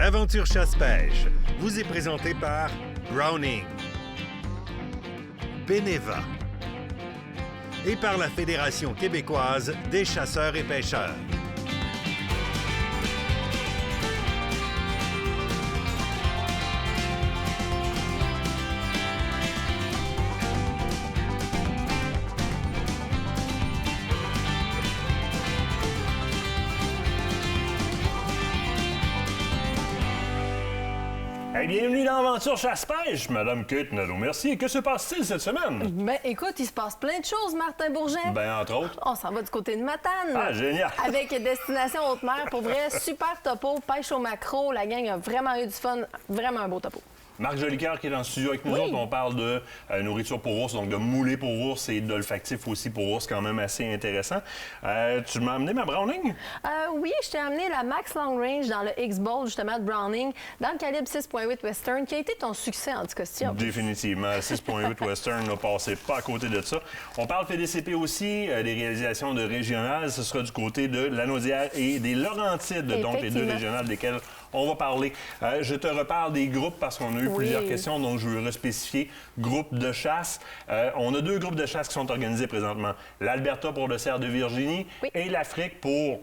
Aventure chasse-pêche vous est présenté par Browning, Beneva et par la Fédération québécoise des chasseurs et pêcheurs. Hey, bienvenue dans Aventure chasse-pêche, Madame Kate Nadeau-Mercier. Que se passe-t-il cette semaine? Ben, écoute, il se passe plein de choses, Martin Bourget. Ben, entre autres. On s'en va du côté de Matane. Ah, génial! Avec Destination Haute-Mer. Pour vrai, super topo, pêche au maquereau. La gang a vraiment eu du fun. Vraiment un beau topo. Marc Jolicoeur qui est dans le studio avec nous autres. On parle de nourriture pour ours, donc de moulée pour ours et d'olfactif aussi pour ours, quand même assez intéressant. Tu m'as amené ma Browning? Oui, je t'ai amené la Max Long Range dans le X-Ball, justement, de Browning, dans le calibre 6.8 Western, qui a été ton succès en discussion. Définitivement. 6.8 Western n'a passé pas à côté de ça. On parle PDCP aussi, des réalisations de régionales. Ce sera du côté de Lanaudière et des Laurentides, donc les deux régionales desquelles on va parler. Je te reparle des groupes parce qu'on a eu plusieurs questions, donc je veux respécifier. Groupes de chasse. On a deux groupes de chasse qui sont organisés présentement. L'Alberta pour le cerf de Virginie et l'Afrique pour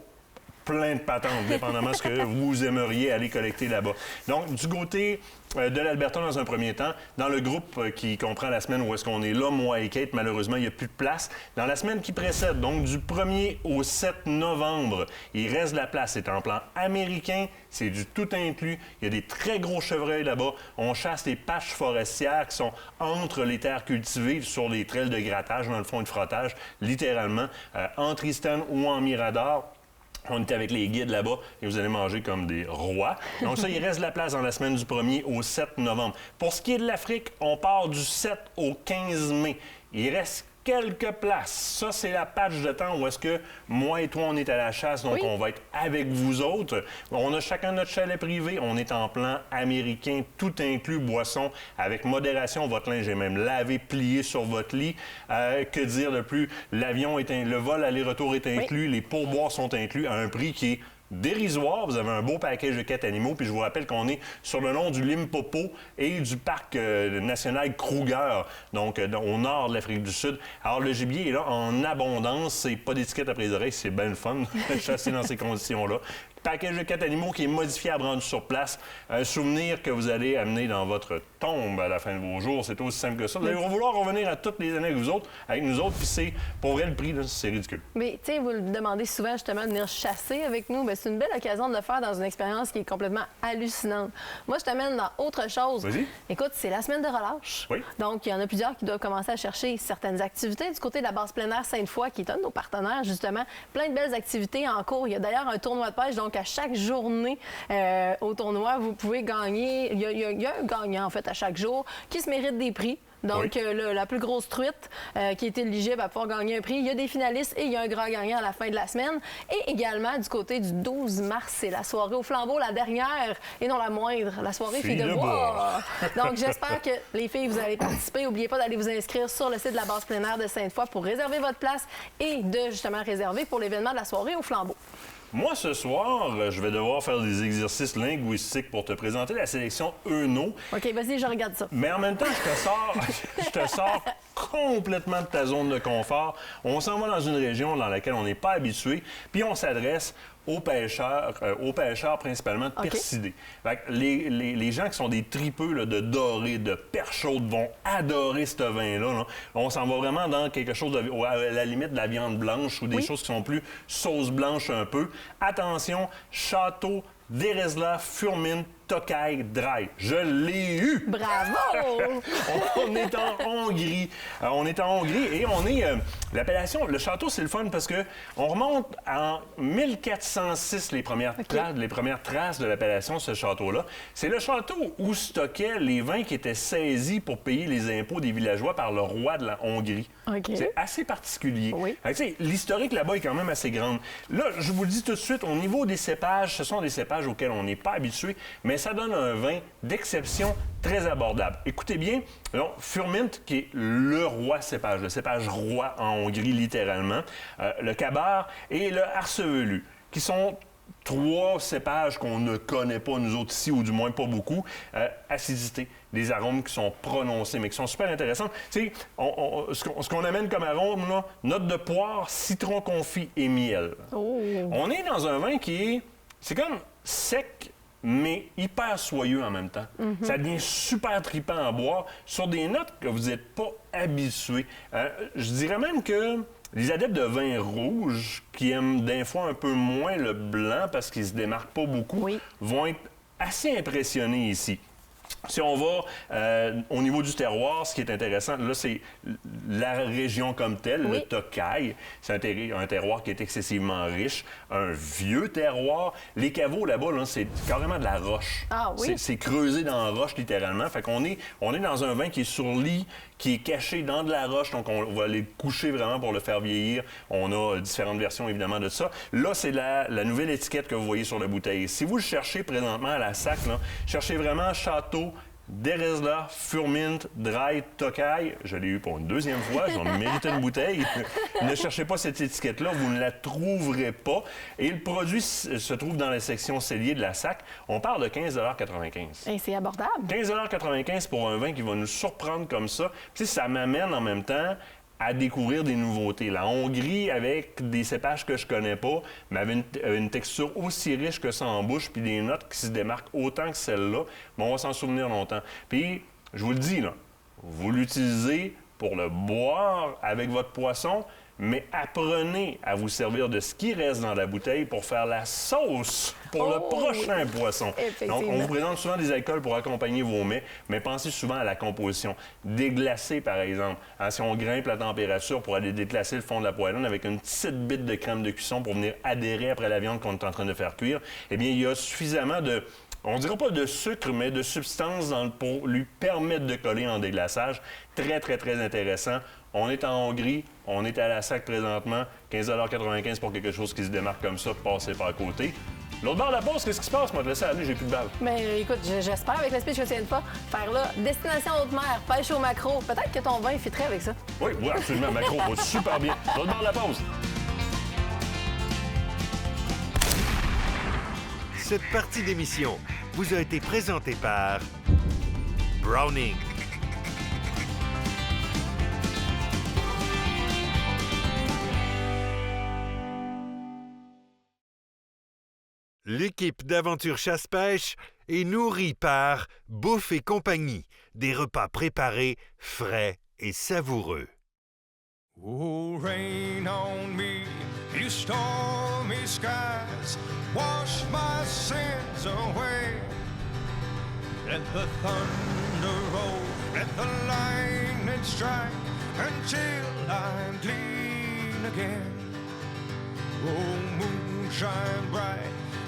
plein de patentes, dépendamment de ce que vous aimeriez aller collecter là-bas. Donc, du côté de l'Alberta, dans un premier temps, dans le groupe qui comprend la semaine où est-ce qu'on est là, moi et Kate, malheureusement, il n'y a plus de place. Dans la semaine qui précède, donc du 1er au 7 novembre, il reste de la place. C'est en plan américain, c'est du tout inclus. Il y a des très gros chevreuils là-bas. On chasse les paches forestières qui sont entre les terres cultivées, sur les trails de grattage, dans le fond de frottage, littéralement, en Tristan ou en Mirador. On était avec les guides là-bas et vous allez manger comme des rois. Donc ça, il reste de la place dans la semaine du 1er au 7 novembre. Pour ce qui est de l'Afrique, on part du 7 au 15 mai. Il reste quelques places. Ça, c'est la patch de temps où est-ce que moi et toi, on est à la chasse, donc on va être avec vous autres. On a chacun notre chalet privé. On est en plan américain, tout inclus, boisson, avec modération. Votre linge est même lavé, plié sur votre lit. Que dire de plus? L'avion est le vol aller-retour est inclus. Les pourboires sont inclus à un prix qui est dérisoire. Vous avez un beau package de 4 animaux. Puis je vous rappelle qu'on est sur le long du Limpopo et du parc national Kruger, donc au nord de l'Afrique du Sud. Alors, le gibier est là en abondance. C'est pas d'étiquette après les oreilles. C'est bien le fun de chasser dans ces conditions-là. Package de 4 animaux qui est modifiable rendu sur place. Un souvenir que vous allez amener dans votre tombe à la fin de vos jours. C'est aussi simple que ça. Vous allez vouloir revenir à toutes les années avec nous autres, puis c'est, pour vrai, le prix, là, c'est ridicule. Mais, tu sais, vous le demandez souvent, justement, de venir chasser avec nous. Bien, c'est une belle occasion de le faire dans une expérience qui est complètement hallucinante. Moi, je t'amène dans autre chose. Vas-y. Écoute, c'est la semaine de relâche. Oui. Donc, il y en a plusieurs qui doivent commencer à chercher certaines activités. Du côté de la base plein air Sainte-Foy, qui est un de nos partenaires, justement, plein de belles activités en cours. Il y a d'ailleurs un tournoi de pêche, donc à chaque journée au tournoi, vous pouvez gagner. Il y a un gagnant, en fait, à chaque jour qui se mérite des prix. Donc, la plus grosse truite qui est éligible à pouvoir gagner un prix. Il y a des finalistes et il y a un grand gagnant à la fin de la semaine. Et également, du côté du 12 mars, c'est la soirée au flambeau, la dernière et non la moindre, la soirée Filles de bois. Donc, j'espère que les filles, vous allez participer. N'oubliez pas d'aller vous inscrire sur le site de la base plein air de Sainte-Foy pour réserver votre place et de, justement, réserver pour l'événement de la soirée au flambeau. Moi, ce soir, je vais devoir faire des exercices linguistiques pour te présenter la sélection Euno. OK, vas-y, je regarde ça. Mais en même temps, je te sors complètement de ta zone de confort. On s'en va dans une région dans laquelle on n'est pas habitué, puis on s'adresse aux pêcheurs principalement persidés. Fait que les gens qui sont des tripeux là, de doré, de perche chaude vont adorer ce vin-là. Là. On s'en va vraiment dans quelque chose à la limite de la viande blanche ou des choses qui sont plus sauce blanche un peu. Attention, Château d'Erezla Furmine Tokaj Dry. Je l'ai eu! Bravo! On est en Hongrie. On est en Hongrie et on est... l'appellation, le château, c'est le fun parce que on remonte en 1406 les premières traces de l'appellation, ce château-là. C'est le château où stockaient les vins qui étaient saisis pour payer les impôts des villageois par le roi de la Hongrie. Okay. C'est assez particulier. Oui. L'historique là-bas est quand même assez grande. Là, je vous le dis tout de suite, au niveau des cépages, ce sont des cépages auxquels on n'est pas habitué, mais ça donne un vin d'exception très abordable. Écoutez bien, donc, Furmint, qui est le roi cépage, le cépage roi en Hongrie, littéralement, le Kabar et le Arcevelu, qui sont 3 cépages qu'on ne connaît pas, nous autres ici, ou du moins pas beaucoup. Acidité, des arômes qui sont prononcés, mais qui sont super intéressants. Tu sais, ce qu'on amène comme arôme, là, note de poire, citron confit et miel. Oh. On est dans un vin c'est comme sec, mais hyper soyeux en même temps. Ça devient super trippant à boire sur des notes que vous n'êtes pas habitués. Je dirais même que les adeptes de vin rouge, qui aiment d'un fois un peu moins le blanc parce qu'ils se démarquent pas beaucoup, vont être assez impressionnés ici. Si on va au niveau du terroir, ce qui est intéressant, là, c'est la région comme telle, le Tokaj. C'est un terroir qui est excessivement riche, un vieux terroir. Les caveaux là-bas, là, c'est carrément de la roche. Ah oui? C'est creusé dans la roche, littéralement. Fait qu'on est dans un vin qui est sur lit, qui est caché dans de la roche, donc on va aller coucher vraiment pour le faire vieillir. On a différentes versions, évidemment, de ça. Là, c'est la nouvelle étiquette que vous voyez sur la bouteille. Si vous le cherchez présentement à la SAC, là, cherchez vraiment Château d'Eresda, Furmint, Dry, Tokaj. Je l'ai eu pour une deuxième fois, j'en méritais une bouteille. Ne cherchez pas cette étiquette-là, vous ne la trouverez pas. Et le produit se trouve dans la section cellier de la SAC. On parle de 15,95 $. Et c'est abordable. 15,95 $ pour un vin qui va nous surprendre comme ça. Puis ça m'amène en même temps à découvrir des nouveautés. La Hongrie, avec des cépages que je connais pas, mais avec une texture aussi riche que ça en bouche, puis des notes qui se démarquent autant que celle-là, mais on va s'en souvenir longtemps. Puis, je vous le dis, là, vous l'utilisez pour le boire avec votre poisson, mais apprenez à vous servir de ce qui reste dans la bouteille pour faire la sauce pour le prochain poisson. Donc, on vous présente souvent des alcools pour accompagner vos mets, mais pensez souvent à la composition. Déglacer, par exemple. Si on grimpe la température pour aller déglacer le fond de la poêlonne avec une petite bite de crème de cuisson pour venir adhérer après la viande qu'on est en train de faire cuire, eh bien, il y a suffisamment de... On ne dira pas de sucre, mais de substance pour lui permettre de coller en déglaçage. Très, très, très intéressant. On est en Hongrie, on est à la SAC présentement, 15,95 $ pour quelque chose qui se démarque comme ça, passez pas à côté. L'autre bord de la pause, qu'est-ce qui se passe? Moi, te laisser aller, j'ai plus de balles. Mais écoute, j'espère avec le speech que tu viens de faire là, destination haute mer, pêche au maquereau. Peut-être que ton vin fitterait avec ça. Oui, absolument, maquereau va super bien. L'autre bord de la pause. Cette partie d'émission vous a été présentée par Browning. L'équipe d'Aventure Chasse-Pêche est nourrie par Bouffe et Compagnie, des repas préparés, frais et savoureux. Oh, rain on me, you stormy skies, wash my sins away. Let the thunder roll, let the lightning strike, until I'm clean again. Oh, moonshine bright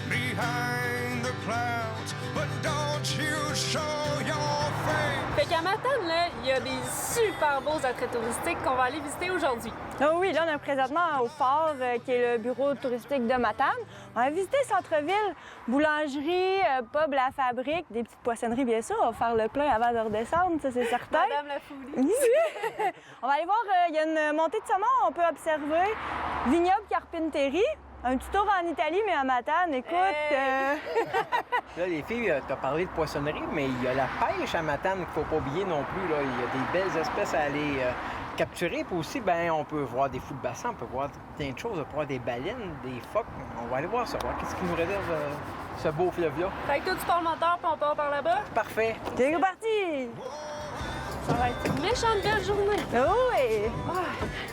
behind the clouds, but don't you show your face. Fait qu'à Matane, là, il y a des super beaux attraits touristiques qu'on va aller visiter aujourd'hui. Ah oui, là, on est présentement au phare, qui est le bureau touristique de Matane. On va visiter le centre-ville, boulangerie, pub La Fabrique, des petites poissonneries, bien sûr. On va faire le plein avant de redescendre, ça, c'est certain. Madame la Folie. Oui. On va aller voir, il y a une montée de saumon, on peut observer vignoble Carpinterie. Un petit tour en Italie, mais à Matane, écoute... Là, les filles, tu as parlé de poissonnerie, mais il y a la pêche à Matane qu'il ne faut pas oublier non plus. Là. Il y a des belles espèces à aller capturer. Puis aussi, ben, on peut voir des fous de bassin, on peut voir plein de choses. On peut voir des baleines, des phoques. On va aller voir ça, voir qu'est-ce qui nous réserve ce beau fleuve-là. Fait que toi, tu pars le moteur, puis on part par là-bas. Parfait. C'est parti! Ça va être une méchante belle journée. Oh oui!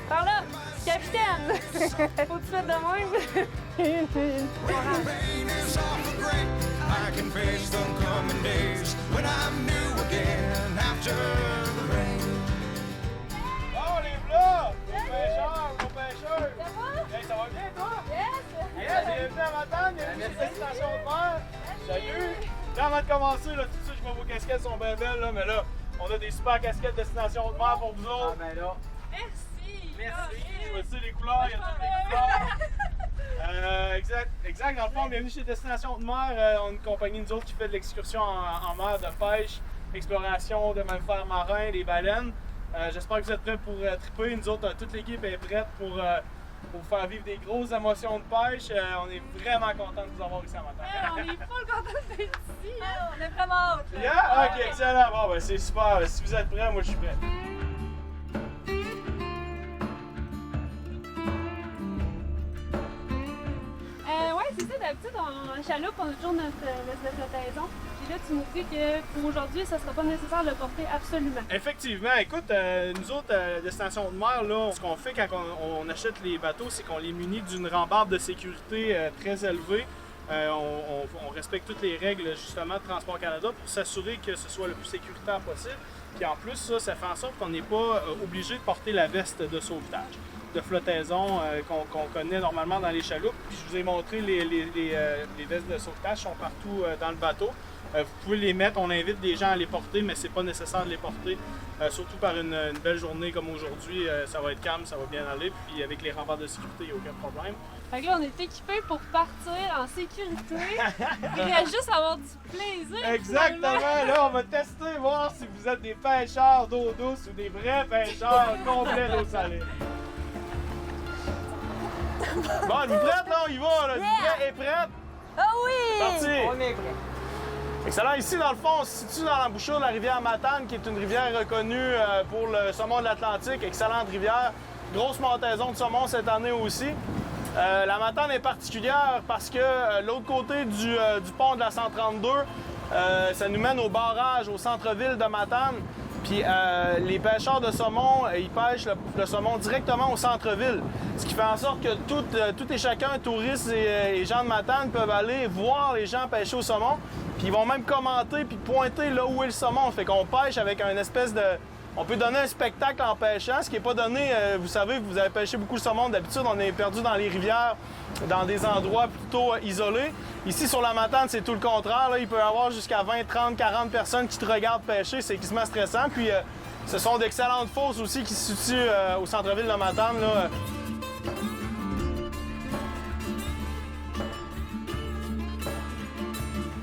Par là, capitaine! Faut-tu faire de même? Rain is awful great. I can face the coming days when I'm new again after the rain. Oh, les plats! Nos pêcheurs! Ça va? Hey, ça va bien, toi? Yes! Yes, bienvenue à Matane, bienvenue sur Destination de mer. Salut! Là, avant de commencer, là, tout de suite, je vois vos casquettes sont bien belles, là, mais là, on a des super casquettes Destination de mer pour vous autres. Ah, ben là. Merci! Merci! Choisissez les couleurs, il y a toutes les couleurs. Exact. Dans le fond, bienvenue chez Destination de mer. On est une compagnie, nous autres, qui fait de l'excursion en mer, de pêche, exploration de mammifères marins, des baleines. J'espère que vous êtes prêts pour triper. Nous autres, toute l'équipe est prête pour pour vous faire vivre des grosses émotions de pêche. On est vraiment content de vous avoir ici à Matane. On est full content d'être ici. On est vraiment hâte. Yeah? Ok, excellent. Bon, ben c'est super. Si vous êtes prêts, moi je suis prêt. Ouais, c'est ça. D'habitude, en chaloupe, on a toujours notre veste de flottaison. Puis là, tu nous dis que pour aujourd'hui, ça ne sera pas nécessaire de le porter absolument. Effectivement. Écoute, nous autres, Destination de mer, là, ce qu'on fait quand on achète les bateaux, c'est qu'on les munit d'une rambarde de sécurité très élevée. On respecte toutes les règles justement de Transport Canada pour s'assurer que ce soit le plus sécuritaire possible. Puis en plus, ça fait en sorte qu'on n'est pas obligé de porter la veste de sauvetage, de flottaison qu'on connaît normalement dans les chaloupes. Puis je vous ai montré les vestes de sauvetage sont partout dans le bateau. Vous pouvez les mettre, on invite des gens à les porter, mais c'est pas nécessaire de les porter. Surtout par une belle journée comme aujourd'hui, ça va être calme, ça va bien aller. Puis avec les remparts de sécurité, il n'y a aucun problème. Fait que là, on est équipés pour partir en sécurité. Il reste juste à avoir du plaisir. Exactement! Là, on va tester, voir si vous êtes des pêcheurs d'eau douce ou des vrais pêcheurs complets d'eau salée. Bon, êtes-vous prête, là? On y va, là! Êtes-vous est prête? Ah oui! Parti! On est prêt. Excellent. Ici, dans le fond, on se situe dans l'embouchure de la rivière Matane, qui est une rivière reconnue pour le saumon de l'Atlantique. Excellente rivière. Grosse montaison de saumon cette année aussi. La Matane est particulière parce que l'autre côté du pont de la 132, ça nous mène au barrage, au centre-ville de Matane. Puis les pêcheurs de saumon, ils pêchent le saumon directement au centre-ville. Ce qui fait en sorte que tout et chacun, touristes et gens de Matane, peuvent aller voir les gens pêcher au saumon. Puis ils vont même commenter puis pointer là où est le saumon. Fait qu'on pêche avec une espèce de... On peut donner un spectacle en pêchant, ce qui n'est pas donné... vous savez, vous avez pêché beaucoup le saumon. D'habitude, on est perdu dans les rivières, dans des endroits plutôt isolés. Ici, sur la Matane, c'est tout le contraire. Là, il peut y avoir jusqu'à 20, 30, 40 personnes qui te regardent pêcher. C'est extrêmement stressant. Puis ce sont d'excellentes fosses aussi qui se situent au centre-ville de Matane. Là.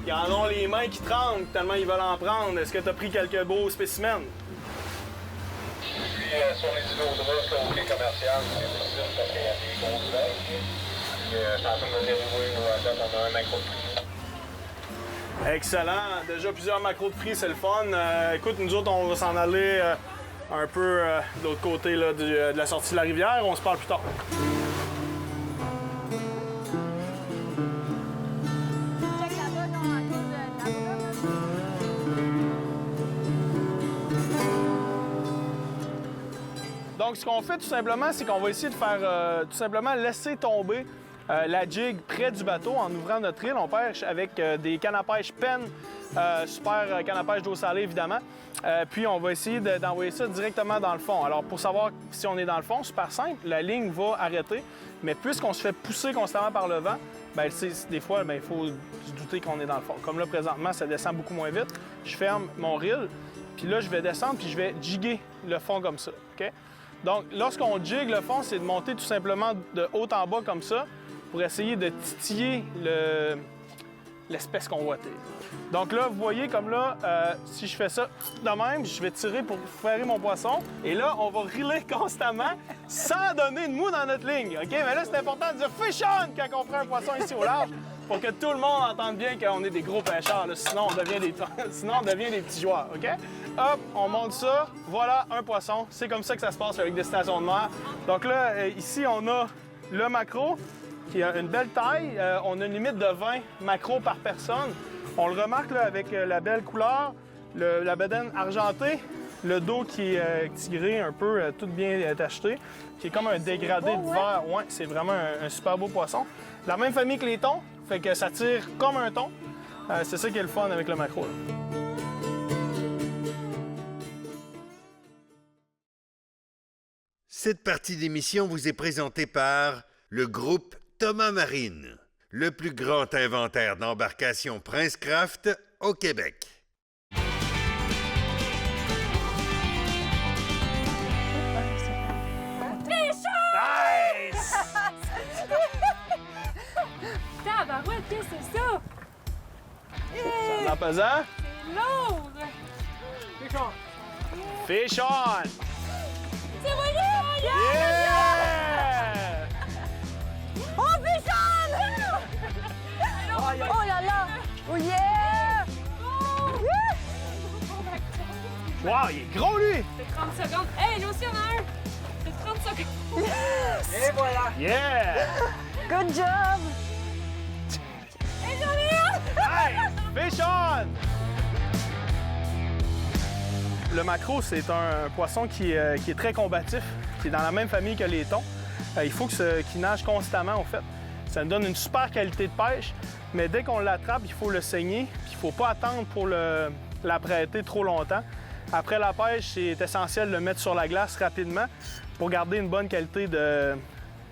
Ils en ont les mains qui tremblent tellement ils veulent en prendre. Est-ce que tu as pris quelques beaux spécimens? Je suis sur les îlots de Russe, au quai commercial, c'est difficile parce qu'il y a des grosses vagues. Puis je suis en train de dérouler, à date, on a un macro de prix. Excellent. Déjà plusieurs macros de prix, c'est le fun. Écoute, nous autres, on va s'en aller un peu de l'autre côté là, de la sortie de la rivière. On se parle plus tard. Donc, ce qu'on fait tout simplement, c'est qu'on va essayer de faire tout simplement laisser tomber la jig près du bateau en ouvrant notre île. On pêche avec des cannes à pêche Penn, super canne à pêche d'eau salée évidemment. Puis on va essayer d'envoyer ça directement dans le fond. Alors pour savoir si on est dans le fond, super simple, la ligne va arrêter. Mais puisqu'on se fait pousser constamment par le vent, bien, des fois, il faut se douter qu'on est dans le fond. Comme là, présentement, ça descend beaucoup moins vite. Je ferme mon reel, puis là, je vais descendre, puis je vais jiguer le fond comme ça. OK? Donc, lorsqu'on jigue le fond, c'est de monter tout simplement de haut en bas comme ça pour essayer de titiller l'espèce convoitée. Donc là, vous voyez comme là, si je fais ça de même, je vais tirer pour ferrer mon poisson. Et là, on va reeler constamment sans donner de mou dans notre ligne. OK? Mais là, c'est important de dire « fish on » quand on prend un poisson ici au large pour que tout le monde entende bien qu'on est des gros pêcheurs. Là. Sinon, on devient des petits joueurs. OK? Hop, on monte ça. Voilà, un poisson. C'est comme ça que ça se passe avec Destination de mer. Donc là, ici, on a le maquereau qui a une belle taille. On a une limite de 20 maquereaux par personne. On le remarque là, avec la belle couleur, la bedaine argentée, le dos qui est tiré un peu, tout bien tacheté, qui est comme un dégradé de vert. Ouais, c'est vraiment un super beau poisson. La même famille que les thons, fait que ça tire comme un thon. C'est ça qui est le fun avec le maquereau. Là. Cette partie d'émission vous est présentée par le groupe Thomas Marine, le plus grand inventaire d'embarcations Princecraft au Québec. Nice! Tabarouette, qu'est-ce que c'est ça? Ça en pesant? C'est lourd! Fish on! C'est vrai! Yeah! Oh yeah! Wow, il est gros, lui! C'est 30 secondes. Hey, nous aussi, on a un! C'est 30 secondes. Et voilà! Yeah! Good job! Hey, j'en ai un! Hey! Fish on! Le maquereau, c'est un poisson qui est très combatif, qui est dans la même famille que les thons. Il faut qu'il nage constamment, en fait. Ça nous donne une super qualité de pêche, mais dès qu'on l'attrape, il faut le saigner, puis il ne faut pas attendre pour l'apprêter trop longtemps. Après la pêche, c'est essentiel de le mettre sur la glace rapidement pour garder une bonne qualité de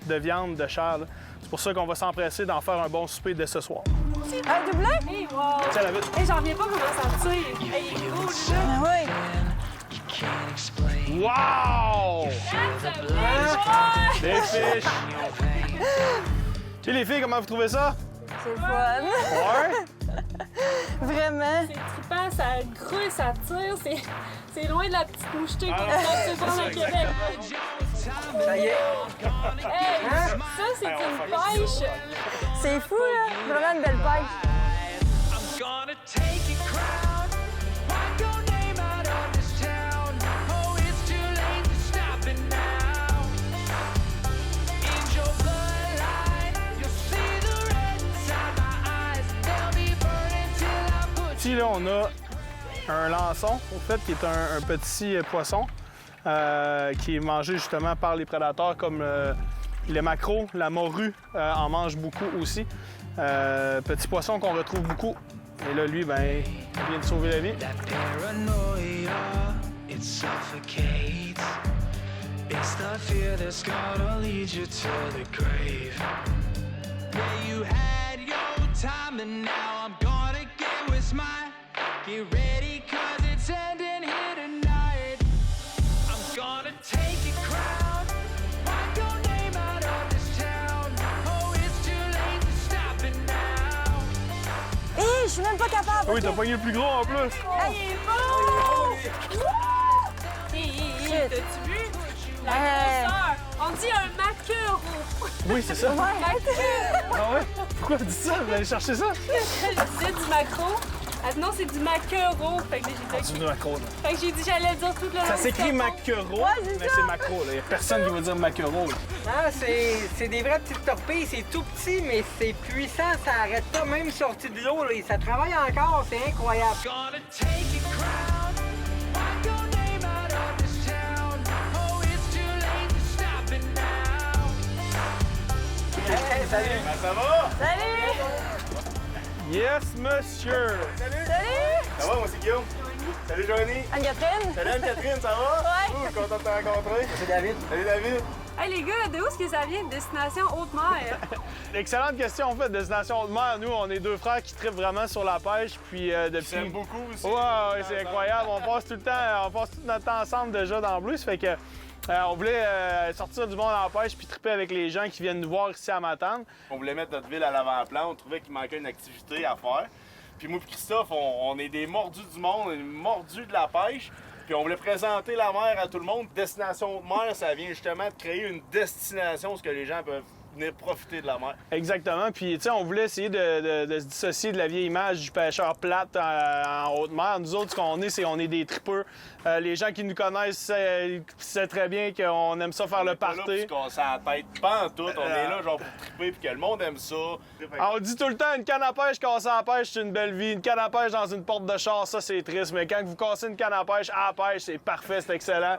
viande, de chair. là. C'est pour ça qu'on va s'empresser d'en faire un bon souper dès ce soir. Un doublé? Hey, wow! Tiens, la vite. Hey, j'en reviens pas comment ça tire. Hey, il est gros, déjà. Ah oui! Wow! That's a big one! Des fiches! Tu sais, les filles, comment vous trouvez ça? C'est le fun! Ouais? Vraiment! C'est trippant, ça grouille, ça tire. C'est loin de la petite mouchetée qu'on a se prendre à Québec. Ça y est! Hey, ça, c'est une pêche. C'est fou, là! Vraiment une belle pêche! Ici, là, on a un lançon, au fait, qui est un petit poisson qui est mangé justement par les prédateurs comme les maquereaux, la morue en mange beaucoup aussi. Petit poisson qu'on retrouve beaucoup. Et là, lui, ben, il vient de sauver la vie. It's the fear that's gonna lead you to the grave. Yeah, you had your time and now I'm gonna get what's mine. Get ready cause it's ending here tonight. I'm gonna take your crown, write your name out of this town. Oh, it's too late to stop it now. Hé, je suis même pas capable! Oui, t'as pogné le plus gros en plus. Hey, il est beau! T'as-tu vu? La grosseur! On dit un maquereau! Oui, c'est ça. Maquereau! Ah ouais? Pourquoi tu dis ça? Vous allez chercher ça? Je disais du maquereau. Ah non, c'est du maquereau. Fait que C'est du maquereau, là. Fait que j'ai dit j'allais le dire tout le long. Ça s'écrit maquereau, c'est mais ça. c'est maquereau. Il n'y a personne qui va dire maquereau. là. Ah, c'est des vraies petites torpilles, c'est tout petit, mais c'est puissant, ça arrête pas, même sorti de l'eau, là, et ça travaille encore, c'est incroyable. Gonna take your crown, write your name out of this town. Oh, it's too late to stop it now. Hey, salut! Ça va? Salut! Yes, monsieur! Salut! Ça va, moi c'est Guillaume. Salut Johnny. Anne-Catherine? Salut Anne-Catherine, ça va? Ouais. Content de te rencontrer. C'est David. Salut David. Hey les gars, de où est-ce que ça vient? Destination Haute-Mer. Excellente question, en fait, Destination Haute-Mer. Nous, on est deux frères qui trippent vraiment sur la pêche, puis depuis... J'aime beaucoup aussi. Ouais, c'est incroyable. On passe tout le temps, on passe tout notre temps ensemble déjà dans le Bleu. Ça fait que on voulait sortir du monde en pêche puis tripper avec les gens qui viennent nous voir ici à Matane. On voulait mettre notre ville à l'avant-plan. On trouvait qu'il manquait une activité à faire. Puis moi et Christophe, on est des mordus du monde, des mordus de la pêche. Puis on voulait présenter la mer à tout le monde. Destination de mer, ça vient justement de créer une destination où les gens peuvent venir profiter de la mer. Exactement. Puis, tu sais, on voulait essayer de se dissocier de la vieille image du pêcheur plate en haute mer. Nous autres, ce qu'on est, c'est on est des tripeurs. Les gens qui nous connaissent savent très bien qu'on aime ça faire le Pas là pour party. se casser la tête, pas en tout. On est là genre pour triper puis que le monde aime ça. On dit tout le temps, une canne à pêche cassée à la pêche, c'est une belle vie. Une canne à pêche dans une porte de char, ça, c'est triste. Mais quand vous cassez une canne à pêche à la pêche, c'est parfait, c'est excellent.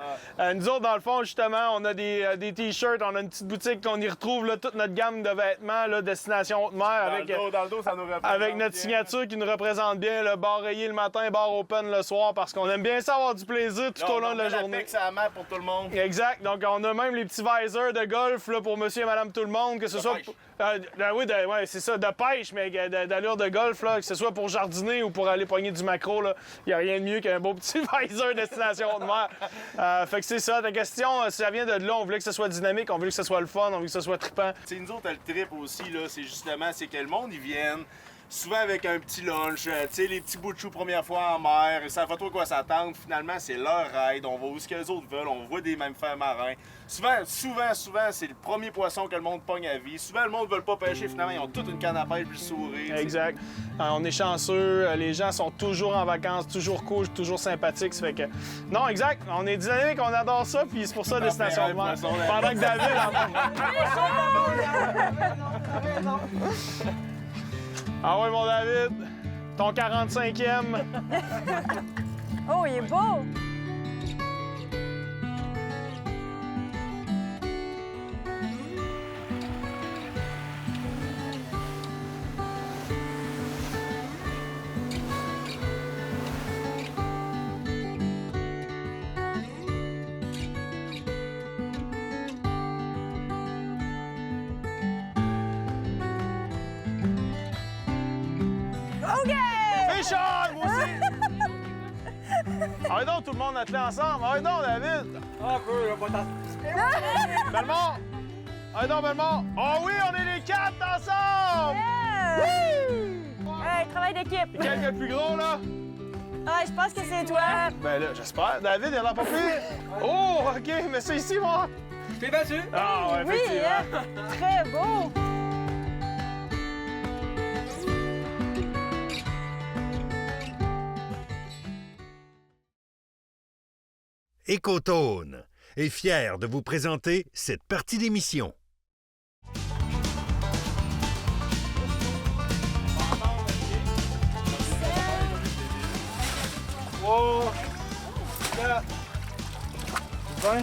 Nous autres, dans le fond, justement, on a des T-shirts, on a une petite boutique qu'on y retrouve, là, toute notre gamme de vêtements, là, Destination Haute-Mer, Dans le dos, ça nous représente avec notre bien. signature qui nous représente bien, le bar rayé le matin, bar open le soir, parce qu'on aime bien ça avoir du plaisir tout Là, au long de la on met journée. PEC sur la map pour tout le monde. Exact. Donc, on a même les petits visors de golf là, pour monsieur et madame tout le monde, que ce soit... pêche. Oui, ouais, c'est ça, de pêche, mais d'allure de golf, là, que ce soit pour jardiner ou pour aller pogner du maquereau, il n'y a rien de mieux qu'un beau petit visor Destination Haute-Mer. Fait que c'est ça, ta question, ça vient de là, on voulait que ce soit dynamique, on voulait que ce soit le fun, on voulait que ce soit trippant. T'sais, nous autres, le trip aussi, là, c'est justement, c'est que le monde, ils viennent souvent avec un petit lunch, tu sais, les petits bouts de chou première fois en mer, ils savent pas trop quoi s'attendre. Finalement, c'est leur ride, on va où ce que les autres veulent, on voit des mammifères marins. Souvent, c'est le premier poisson que le monde pogne à vie. Souvent, le monde ne veut pas pêcher, finalement, ils ont toute une canne à pêche puis le sourire. Exact. On est chanceux, les gens sont toujours en vacances, toujours cool, toujours sympathiques. Ça fait que... Non, exact, on est dynamique, on adore ça, puis c'est pour ça Destination de mer. Pendant que David en Ah ouais, mon David, ton 45e. Oh, il est beau! Richard, moi aussi! Ah donc, tout le monde attelé ensemble. Ah donc, David! Un peu, là, pas tant. Belmont! Ah donc, Belmont! Oh oui, on est les 4 ensemble! Hey, travail d'équipe! Quel est le plus gros, là? Ah, je pense que c'est toi. Ben là, j'espère. David, il en a pas pire. Oh, OK, mais c'est ici, moi. Je t'ai battu. Ah, ouais, Oui, effectivement. hein? Très beau. Écotone est fier de vous présenter cette partie d'émission. Oh, 4, 20.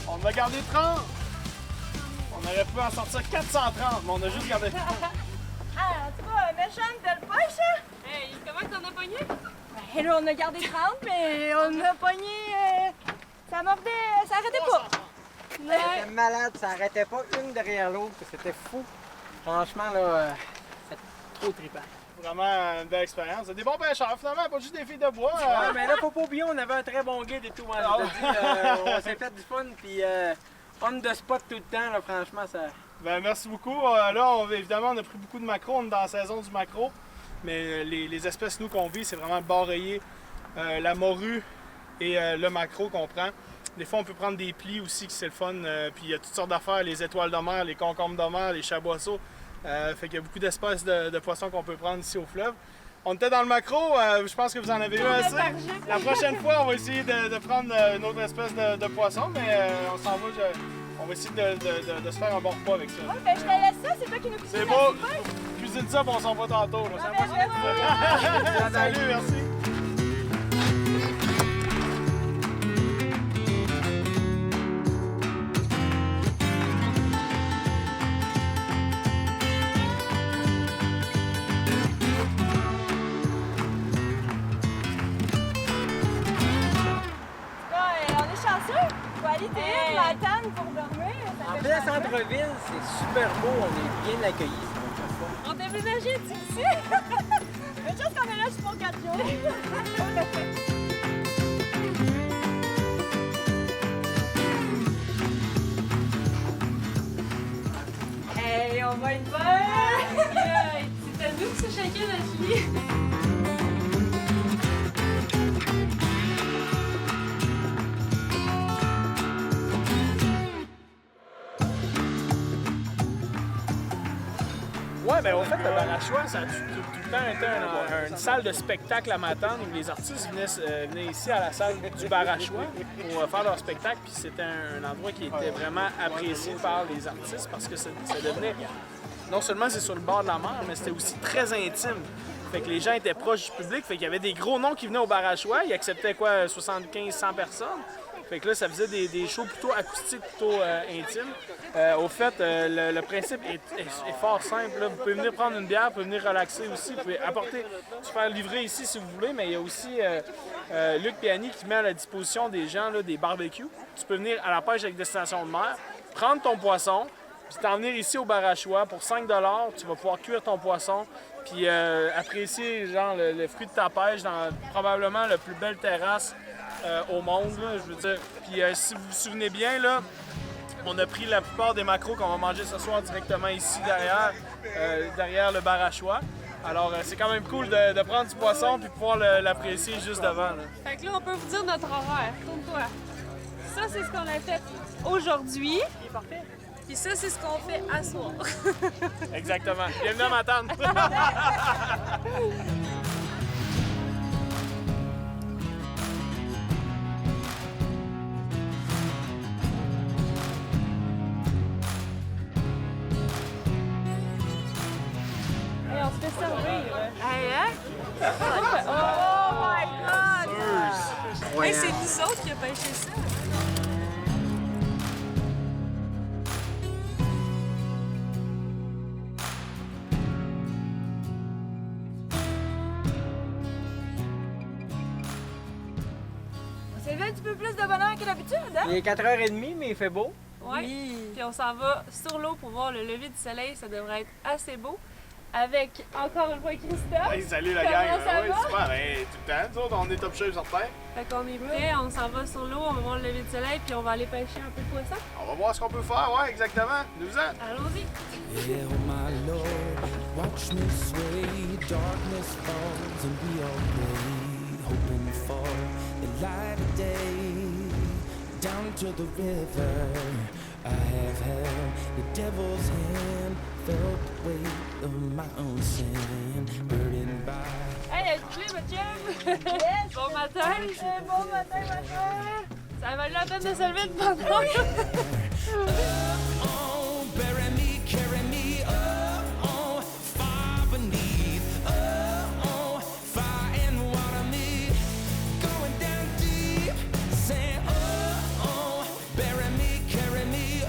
On a gardé 30. On aurait pu en sortir 430, mais on a juste gardé 30. Ah, en tout cas, méchante belle pêche, hein? Hey, comment t'en as pogné? Ben là, on a gardé 30, mais on a pogné... ça mordait... ça arrêtait pas. C'était malade, ça arrêtait pas une derrière l'autre, c'était fou. Franchement, là, c'était trop trippant. Vraiment une belle expérience. C'est des bons pêcheurs, finalement, pas juste des filles de bois. Ouais, mais là, faut pas oublier, on avait un très bon guide et tout. Hein, je te dis, on s'est fait du fun, puis on the spot tout le temps, là, franchement, ça... Ben, merci beaucoup. Là, évidemment, on a pris beaucoup de maquereaux. On est dans la saison du maquereau. Mais les espèces, nous, qu'on vit, c'est vraiment le bar-rayé, la morue et le maquereau qu'on prend. Des fois, on peut prendre des plis aussi, qui c'est le fun. Puis il y a toutes sortes d'affaires, les étoiles de mer, les concombres de mer, les chaboisseaux. Fait qu'il y a beaucoup d'espèces de poissons qu'on peut prendre ici au fleuve. On était dans le maquereau, je pense que vous en avez eu assez. La prochaine fois, on va essayer de prendre une autre espèce de poisson, mais on s'en va. On va essayer de se faire un bon repas avec ça. Ouais, ben je te laisse ça, c'est toi qui nous cuisines. C'est beau! Cuisine ça, puis on s'en va tantôt. Là. Salut, merci. On est chanceux. Faut aller tenir la table pour dormir. En plein centre-ville, c'est super beau, on est bien accueillis. On déménageait ici. Une chose qu'on est là juste pour 4 jours. Hey, on va être bien! C'est à nous de se shaker la fille. Ouais, ben au fait, le Barachois, ça a tout le temps été une salle de spectacle à Matane où les artistes venaient ici à la salle du Barachois pour faire leur spectacle. Puis c'était un endroit qui était vraiment apprécié par les artistes parce que ça devenait... Non seulement c'est sur le bord de la mer, mais c'était aussi très intime. Fait que les gens étaient proches du public, fait qu'il y avait des gros noms qui venaient au Barachois. Ils acceptaient quoi, 75-100 personnes. Fait que là, ça faisait des shows plutôt acoustiques, plutôt intimes. Au fait, le principe est fort simple. Là. Vous pouvez venir prendre une bière, vous pouvez venir relaxer aussi. Vous pouvez se faire livrer ici si vous voulez, mais il y a aussi Luc Piani qui met à la disposition des gens là, des barbecues. Tu peux venir à la pêche avec Destination de mer, prendre ton poisson, puis t'en venir ici au Barachois pour 5 $. Tu vas pouvoir cuire ton poisson, puis apprécier genre, le fruit de ta pêche dans probablement la plus belle terrasse au monde, là, je veux dire. Puis si vous vous souvenez bien, là, On a pris la plupart des maquereaux qu'on va manger ce soir directement ici derrière le bar à choix. Alors, c'est quand même cool de prendre du poisson puis pouvoir l'apprécier juste devant. Là. Fait que là, on peut vous dire notre horaire. Tourne-toi. Ça, c'est ce qu'on a fait aujourd'hui. Parfait. Puis ça, c'est ce qu'on fait à soir. Exactement. Bienvenue à Matane. Hey, on se fait servir. Hey, hein? Oh my God! Hey, c'est nous autres qui a pêché ça. On s'est levé un petit peu plus de bonheur que d'habitude, hein? Il est 4h30, mais il fait beau. Ouais. Puis on s'en va sur l'eau pour voir le lever du soleil. Ça devrait être assez beau. Avec, encore une fois, Christophe. Hey, salut la Comment gang! ça va? Super! Ben, tout le temps, nous autres, on est top shape certain. Fait qu'on est prêts, on s'en va sur l'eau, on va voir le lever du soleil, puis on va aller pêcher un peu de poisson. On va voir ce qu'on peut faire, ouais, exactement. Nous-en! Allons-y! Yeah, oh my Lord, watch me sway. Darkness falls and we all pray, hoping for the light of day. Down to the river, I have held the devil's hand, felt the weight of my own sin, burdened by. Hey, es-tu clé, ma chum? Yes! Bon matin! Bon matin, ma chère! Ça a valu la peine de se lever de pendant. Oh, bury me, carry me, oh, far beneath, oh, fire and water me, going down deep, saying, oh, bury me, carry me,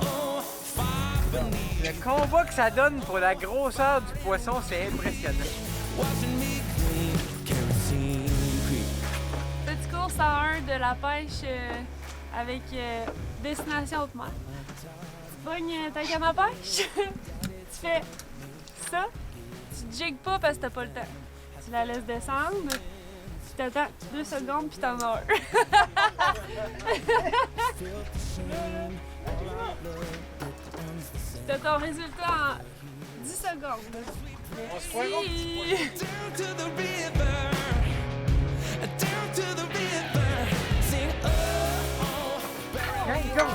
oh, far beneath. Le combat que ça donne pour la grosseur du poisson, c'est impressionnant. Washing me clean, kerosene creek. Petit cours 101 de la pêche avec destination haute mer. Tu pognes ta canne à pêche, tu fais ça, tu jigues pas parce que t'as pas le temps. Tu la laisses descendre, tu t'attends 2 secondes puis t'en as un. T'as ton résultat en 10 secondes. On se pointe Down to the river, down to the river, sing oh, Hey, go!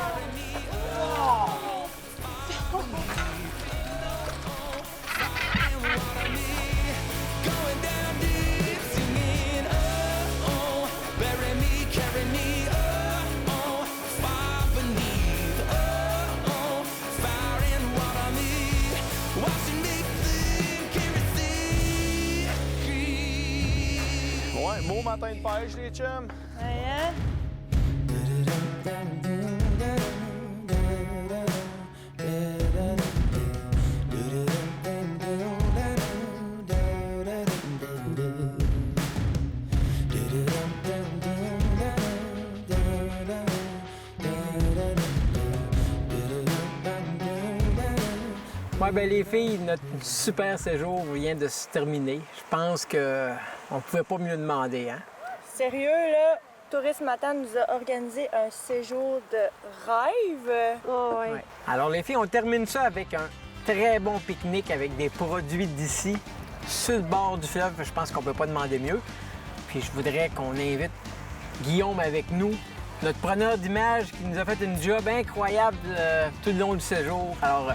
going down deep, singing oh, bury me, carry me, oh, far beneath, oh, fire and water me, washing me clean, kerosene. Ouais, beau matin de pêche, les chums. Hey, hein? Ouais, ben les filles, notre super séjour vient de se terminer. Je pense qu'on pouvait pas mieux demander, hein? Sérieux, là, Tourisme Matane nous a organisé un séjour de rêve. Oh, ouais. Ouais. Alors les filles, on termine ça avec un très bon pique-nique avec des produits d'ici, sur le bord du fleuve. Je pense qu'on peut pas demander mieux. Puis je voudrais qu'on invite Guillaume avec nous, notre preneur d'images qui nous a fait une job incroyable tout le long du séjour. Alors,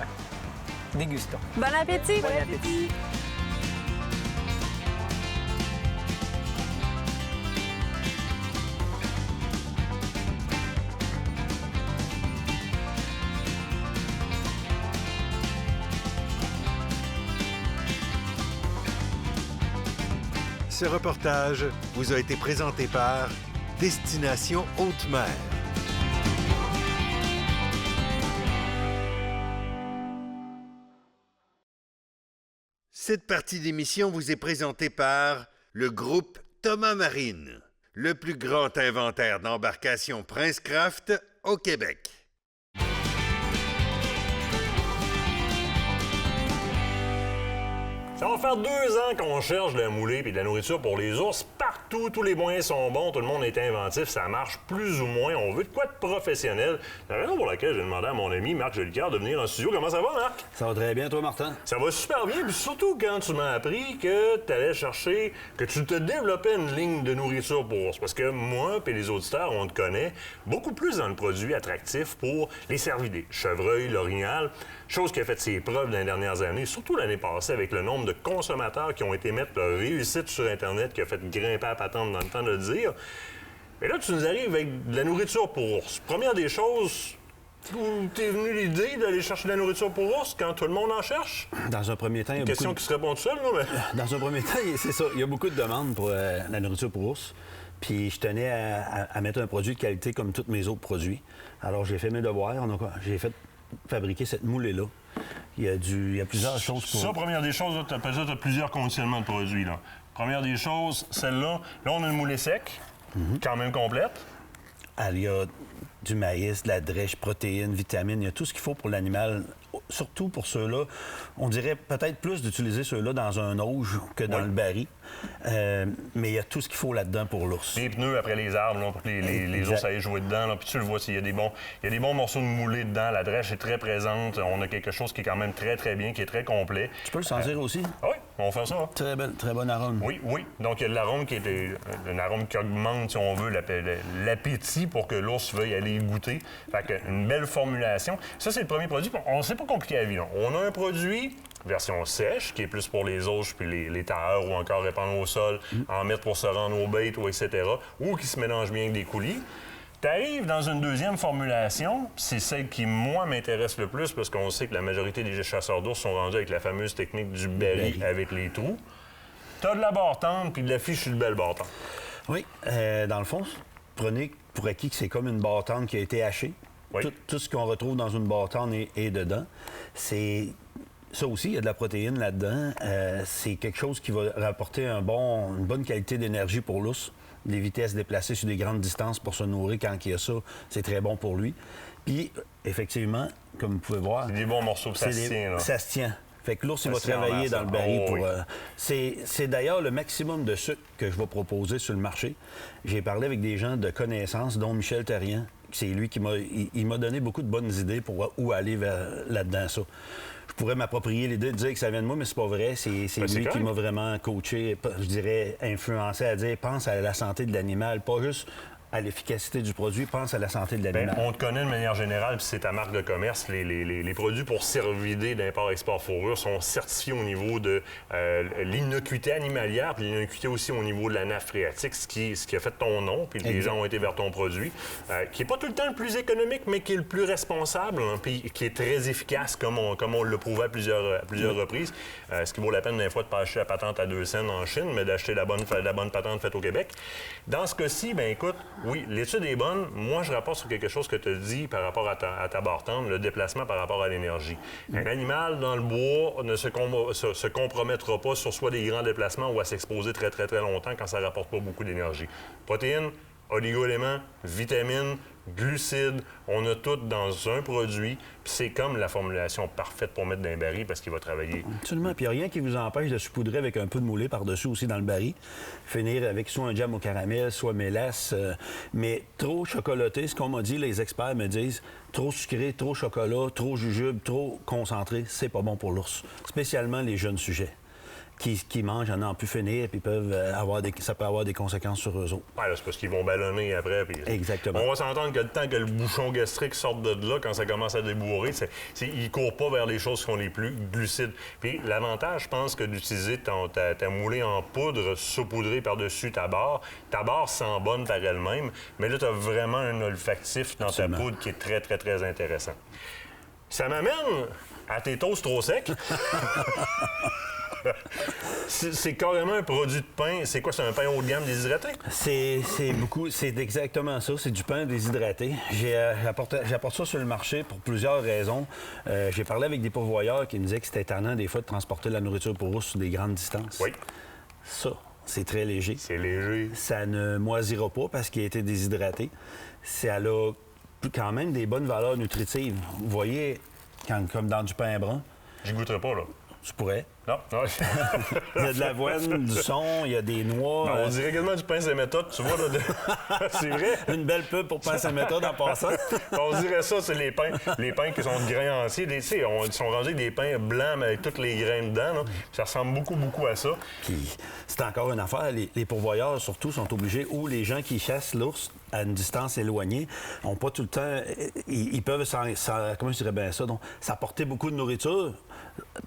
dégustons. Bon appétit! Bon appétit! Ce reportage vous a été présenté par Destination Haute-Mer. Cette partie d'émission vous est présentée par le groupe Thomas Marine, le plus grand inventaire d'embarcations Princecraft au Québec. Ça va faire 2 ans qu'on cherche de la moulée et de la nourriture pour les ours. Partout, tous les moyens sont bons, tout le monde est inventif, ça marche plus ou moins. On veut de quoi de professionnel. C'est la raison pour laquelle j'ai demandé à mon ami Marc Jolicoeur de venir en studio. Comment ça va, Marc? Ça va très bien, toi, Martin? Ça va super bien, puis surtout quand tu m'as appris que tu allais chercher, que tu te développais une ligne de nourriture pour ours. Parce que moi et les auditeurs, on te connaît beaucoup plus dans le produit attractif pour les cervidés. Chevreuil, l'orignal, chose qui a fait ses preuves dans les dernières années, surtout l'année passée avec le nombre de consommateurs qui ont été mettre leur réussite sur Internet, qui a fait grimper à patente dans le temps de le dire. Et là, tu nous arrives avec de la nourriture pour ours. Première des choses, où t'es venu l'idée d'aller chercher de la nourriture pour ours quand tout le monde en cherche? Dans un premier temps, il y a Une question qui se répond tout seul, non? Mais... Dans un premier temps, c'est ça. Il y a beaucoup de demandes pour la nourriture pour ours. Puis je tenais à mettre un produit de qualité comme tous mes autres produits. Alors, j'ai fait mes devoirs. J'ai fait fabriquer cette moulée-là. Il y a plusieurs choses pour... Ça, première des choses, tu as plusieurs conditionnements de produits, là. Première des choses, celle-là, là, on a une moulée sec, quand même complète. Il y a du maïs, de la drèche, protéines, vitamines, il y a tout ce qu'il faut pour l'animal. Surtout pour ceux-là, on dirait peut-être plus d'utiliser ceux-là dans un auge que dans le baril. Mais il y a tout ce qu'il faut là-dedans pour l'ours. Les pneus après les arbres, là, pour que les ours aillent jouer dedans. Là. Puis tu le vois, il y a des bons morceaux de moulée dedans. La drèche est très présente. On a quelque chose qui est quand même très, très bien, qui est très complet. Tu peux le sentir aussi? Oui, on fait ça. Hein. Très bon arôme. Oui. Donc, il y a de l'arôme qui est un arôme qui augmente, si on veut, l'appétit pour que l'ours veuille aller y goûter. Fait que une belle formulation. Ça, c'est le premier produit. C'est pas compliqué à vivre. On a un produit version sèche, qui est plus pour les auges puis les tailleurs ou encore répandre au sol, en mettre pour se rendre au bait ou etc., ou qui se mélange bien avec des coulis. Tu arrives dans une deuxième formulation, c'est celle qui, moi, m'intéresse le plus parce qu'on sait que la majorité des chasseurs d'ours sont rendus avec la fameuse technique du baril avec les trous. Tu as de la barre tendre puis de la fichue de belle barre tendre. Oui. Dans le fond, prenez pour acquis que c'est comme une barre tendre qui a été hachée. Oui. Tout ce qu'on retrouve dans une barre tendre est dedans. Ça aussi, il y a de la protéine là-dedans. C'est quelque chose qui va rapporter une bonne qualité d'énergie pour l'ours. Des vitesses déplacées sur des grandes distances pour se nourrir quand il y a ça, c'est très bon pour lui. Puis, effectivement, comme vous pouvez voir... C'est des bons morceaux, ça se tient, là. Ça se tient. Fait que l'ours, il va travailler dans le baril pour... C'est d'ailleurs le maximum de sucre que je vais proposer sur le marché. J'ai parlé avec des gens de connaissance, dont Michel Therrien. C'est lui qui m'a donné beaucoup de bonnes idées pour où aller là-dedans, ça. Je pourrais m'approprier l'idée de dire que ça vient de moi, mais c'est pas vrai. C'est lui qui m'a vraiment coaché, je dirais, influencé à dire pense à la santé de l'animal, pas juste à l'efficacité du produit, pense à la santé de l'animal. On te connaît de manière générale, puis c'est ta marque de commerce. Les produits pour cervidés d'import-export fourrure sont certifiés au niveau de l'innocuité animalière, puis l'innocuité aussi au niveau de la nappe phréatique, ce qui a fait ton nom, puis les gens ont été vers ton produit, qui n'est pas tout le temps le plus économique, mais qui est le plus responsable, hein, puis qui est très efficace, comme on l'a prouvé à plusieurs reprises. Ce qui vaut la peine, des fois, de pas acheter la patente à 2 cents en Chine, mais d'acheter la bonne patente faite au Québec. Dans ce cas-ci, bien écoute, oui, l'étude est bonne. Moi, je rapporte sur quelque chose que tu as dit par rapport à ta barre tendre, le déplacement par rapport à l'énergie. Un animal dans le bois ne se compromettra pas sur soit des grands déplacements ou à s'exposer très, très, très longtemps quand ça ne rapporte pas beaucoup d'énergie. Protéines, oligo-éléments, vitamines, glucides, on a tout dans un produit. Puis c'est comme la formulation parfaite pour mettre dans un baril parce qu'il va travailler. Absolument. Puis il n'y a rien qui vous empêche de saupoudrer avec un peu de moulée par-dessus aussi dans le baril. Finir avec soit un jam au caramel, soit mélasse. Mais trop chocolaté, ce qu'on m'a dit, les experts me disent, trop sucré, trop chocolat, trop jujube, trop concentré, c'est pas bon pour l'ours. Spécialement les jeunes sujets. Qui mangent en n'en plus finir, puis ça peut avoir des conséquences sur eux autres. Ouais, c'est parce qu'ils vont ballonner après. Puis exactement. On va s'entendre que le temps que le bouchon gastrique sorte de là, quand ça commence à débourrer, ils ne courent pas vers les choses qui sont les plus glucides. Puis l'avantage, je pense, que d'utiliser ta moulée en poudre saupoudrée par-dessus ta barre sent bonne par elle-même, mais là, tu as vraiment un olfactif dans ta poudre qui est très, très, très intéressant. Ça m'amène à tes toasts trop secs. C'est carrément un produit de pain. C'est quoi? C'est un pain haut de gamme déshydraté? C'est exactement ça. C'est du pain déshydraté. J'apporte ça sur le marché pour plusieurs raisons. J'ai parlé avec des pourvoyeurs qui me disaient que c'était étonnant des fois de transporter de la nourriture pour ours sur des grandes distances. Oui. Ça, c'est très léger. C'est léger. Ça ne moisira pas parce qu'il a été déshydraté. Ça a quand même des bonnes valeurs nutritives. Vous voyez, comme dans du pain brun. J'y goûterai pas, là. Tu pourrais. Non. Il y a de l'avoine, du son, il y a des noix. Non, on dirait quasiment du pain Saint-Méthode, tu vois. C'est vrai. Une belle pub pour pain Saint-Méthode en passant. On dirait ça, c'est les pains qui sont de grains entiers. Tu sais, ils sont rendus avec des pains blancs, mais avec tous les grains dedans. Là. Ça ressemble beaucoup à ça. Puis, c'est encore une affaire. Les pourvoyeurs, surtout, sont obligés, ou les gens qui chassent l'ours à une distance éloignée, n'ont pas tout le temps... Ils peuvent, comment je dirais bien ça, donc, s'apporter beaucoup de nourriture.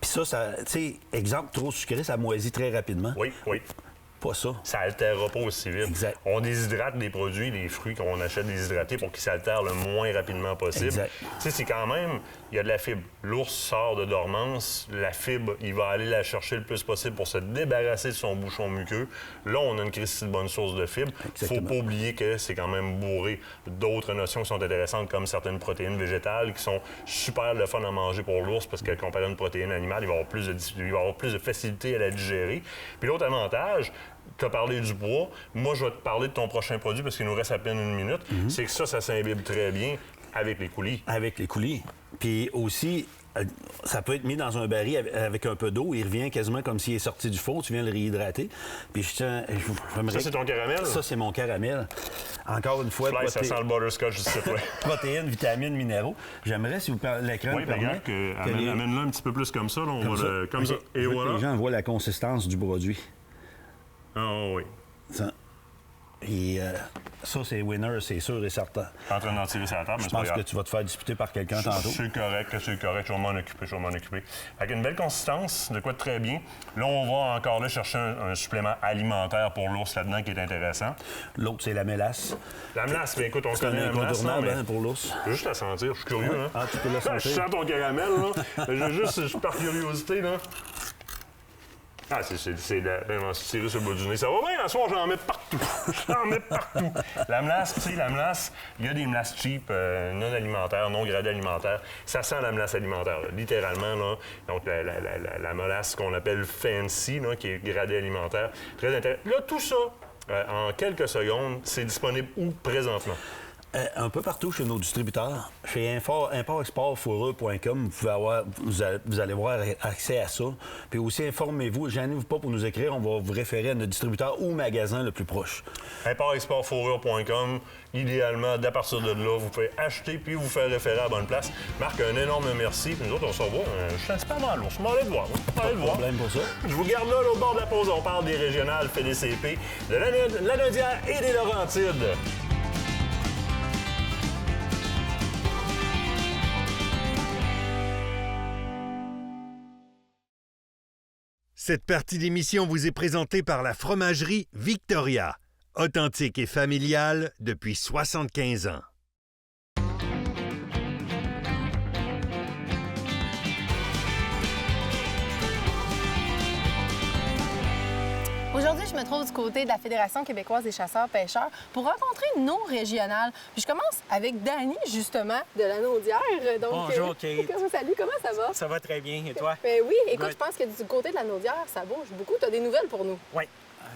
Puis ça tu sais, exemple, trop sucré, ça moisit très rapidement. Oui. Pas ça. Ça altérera pas aussi vite. Exact. On déshydrate des produits, des fruits qu'on achète déshydratés pour qu'ils s'altèrent le moins rapidement possible. Exact. Tu sais, c'est quand même, il y a de la fibre. L'ours sort de dormance, la fibre, il va aller la chercher le plus possible pour se débarrasser de son bouchon muqueux. Là, on a une crise de bonne source de fibres. Il faut pas oublier que c'est quand même bourré d'autres notions qui sont intéressantes, comme certaines protéines végétales qui sont super le fun à manger pour l'ours parce que comparé à une protéine animale, il va avoir plus de facilité à la digérer. Puis l'autre avantage, tu as parlé du poids. Moi, je vais te parler de ton prochain produit parce qu'il nous reste à peine 1 minute. C'est que ça s'imbibe très bien avec les coulis. Avec les coulis. Puis aussi, ça peut être mis dans un baril avec un peu d'eau. Il revient quasiment comme s'il est sorti du four. Tu viens le réhydrater. Puis Ça, c'est ton caramel? Ça, c'est mon caramel. Encore une fois... Ça sent le butterscotch du site, ouais. Protéines, vitamines, minéraux. J'aimerais, si vous l'écran oui, regarde, amène-le un petit peu plus comme ça. Là, comme ça. Et voilà. Les gens voient la consistance du produit. Ah oui. Ça. Et ça, c'est winner, c'est sûr et certain. Je suis en train d'en tirer sur la table, mais je pense que tu vas te faire disputer par quelqu'un tantôt. C'est correct. Je vais m'en occuper. Avec une belle consistance, de quoi de très bien. Là, on va encore là chercher un supplément alimentaire pour l'ours là-dedans qui est intéressant. L'autre, c'est la mélasse. La mélasse, bien écoute, on connaît la mélasse. C'est pour l'ours. Je vais juste la sentir, je suis curieux. Hein? Ah, tu peux la sentir. Je sens ton caramel, là. Je suis par curiosité, là. Ah, c'est vraiment tiré sur le bout du nez. Ça va bien, à soir, j'en mets partout. La melasse, tu sais, il y a des melasses cheap, non alimentaires, non gradées alimentaires. Ça sent la melasse alimentaire, là, littéralement. Là. Donc, la melasse qu'on appelle fancy, là, qui est gradée alimentaire. Très intéressant. Là, tout ça, en quelques secondes, c'est disponible où présentement? Un peu partout chez nos distributeurs. Chez import-export-fourrure.com, vous allez avoir accès à ça. Puis aussi, informez-vous, gênez-vous pas pour nous écrire, on va vous référer à notre distributeur ou magasin le plus proche. Import-export-fourrure.com, idéalement, à partir de là, vous pouvez acheter puis vous faire référer à la bonne place. Marc, un énorme merci. Puis nous autres, on se revoit. Je suis un petit peu dans l'ours. Je m'en allais te voir. Pas de problème pour ça. Je vous garde là, au bord de la pause. On parle des régionales FDCP, de l'Anaudière et des Laurentides. Cette partie d'émission vous est présentée par la fromagerie Victoria, authentique et familiale depuis 75 ans. Aujourd'hui, je me trouve du côté de la Fédération québécoise des chasseurs-pêcheurs pour rencontrer nos régionales. Puis je commence avec Dany, justement, de l'Anaudière. Donc, bonjour, Kate. Salut, comment ça va? Ça va très bien. Et toi? Ben oui, écoute, je pense que du côté de l'Anaudière, ça bouge beaucoup. Tu as des nouvelles pour nous? Oui.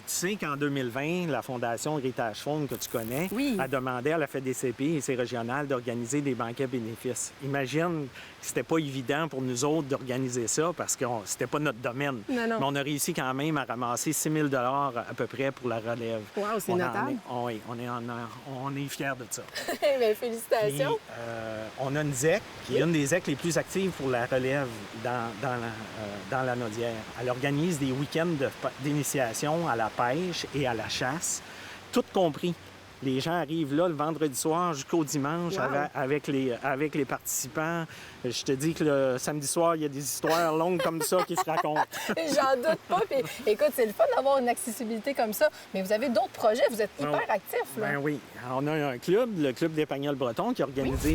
Tu sais qu'en 2020, la Fondation Héritage Faune, que tu connais, a demandé à la FDCP et ses régionales d'organiser des banquets bénéfices. Imagine que c'était pas évident pour nous autres d'organiser ça parce que c'était pas notre domaine. Non. Mais on a réussi quand même à ramasser 6 000 $ à peu près pour la relève. Wow, c'est notable. Oui, on est fiers de ça. Bien, félicitations. Puis, on a une ZEC, qui est une des ZEC les plus actives pour la relève dans la Naudière. Elle organise des week-ends d'initiation à la pêche et à la chasse, tout compris. Les gens arrivent là le vendredi soir jusqu'au dimanche avec les participants. Je te dis que le samedi soir, il y a des histoires longues comme ça qui se racontent. J'en doute pas. Puis, écoute, c'est le fun d'avoir une accessibilité comme ça. Mais vous avez d'autres projets. Vous êtes hyper actifs. Là. Ben oui. On a un club, le Club des Pagnols Bretons, qui a organisé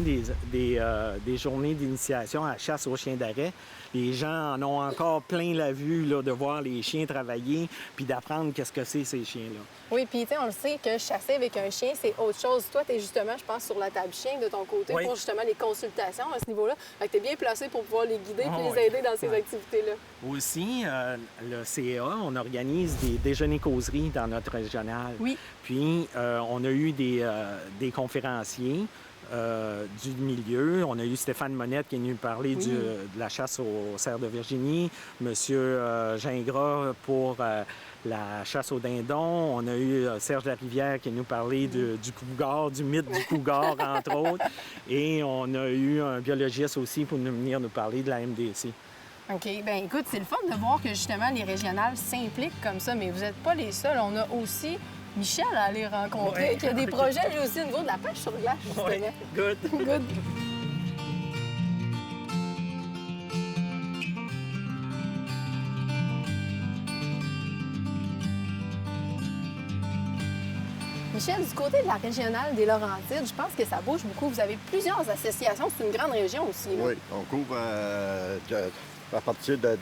des journées d'initiation à la chasse aux chiens d'arrêt. Les gens en ont encore plein la vue là, de voir les chiens travailler puis d'apprendre qu'est-ce que c'est ces chiens-là. Oui, puis tu sais, on le sait que chasser avec un chien, c'est autre chose. Toi, tu es justement, je pense, sur la table chien de ton côté pour justement les consultations à ce niveau-là. Fait que tu es bien placé pour pouvoir les guider et les aider dans ces activités-là. Aussi, le CA, on organise des déjeuners-causeries dans notre régional. Oui. Puis, on a eu des conférenciers. du milieu. On a eu Stéphane Monette qui est venu parler de la chasse au cerf de Virginie, M. Gingras pour la chasse au dindon. On a eu Serge Larivière qui est venu parler du cougar, du mythe du cougar, entre autres. Et on a eu un biologiste aussi pour venir nous parler de la MDC. OK. Bien, écoute, c'est le fun de voir que, justement, les régionales s'impliquent comme ça, mais vous n'êtes pas les seuls. On a aussi Michel à aller rencontrer, qui a des projets, lui aussi, au niveau de la pêche sur glace, justement. Oui. Good. Good. Michel, du côté de la régionale des Laurentides, je pense que ça bouge beaucoup. Vous avez plusieurs associations. C'est une grande région aussi. Là. Oui, on couvre à partir de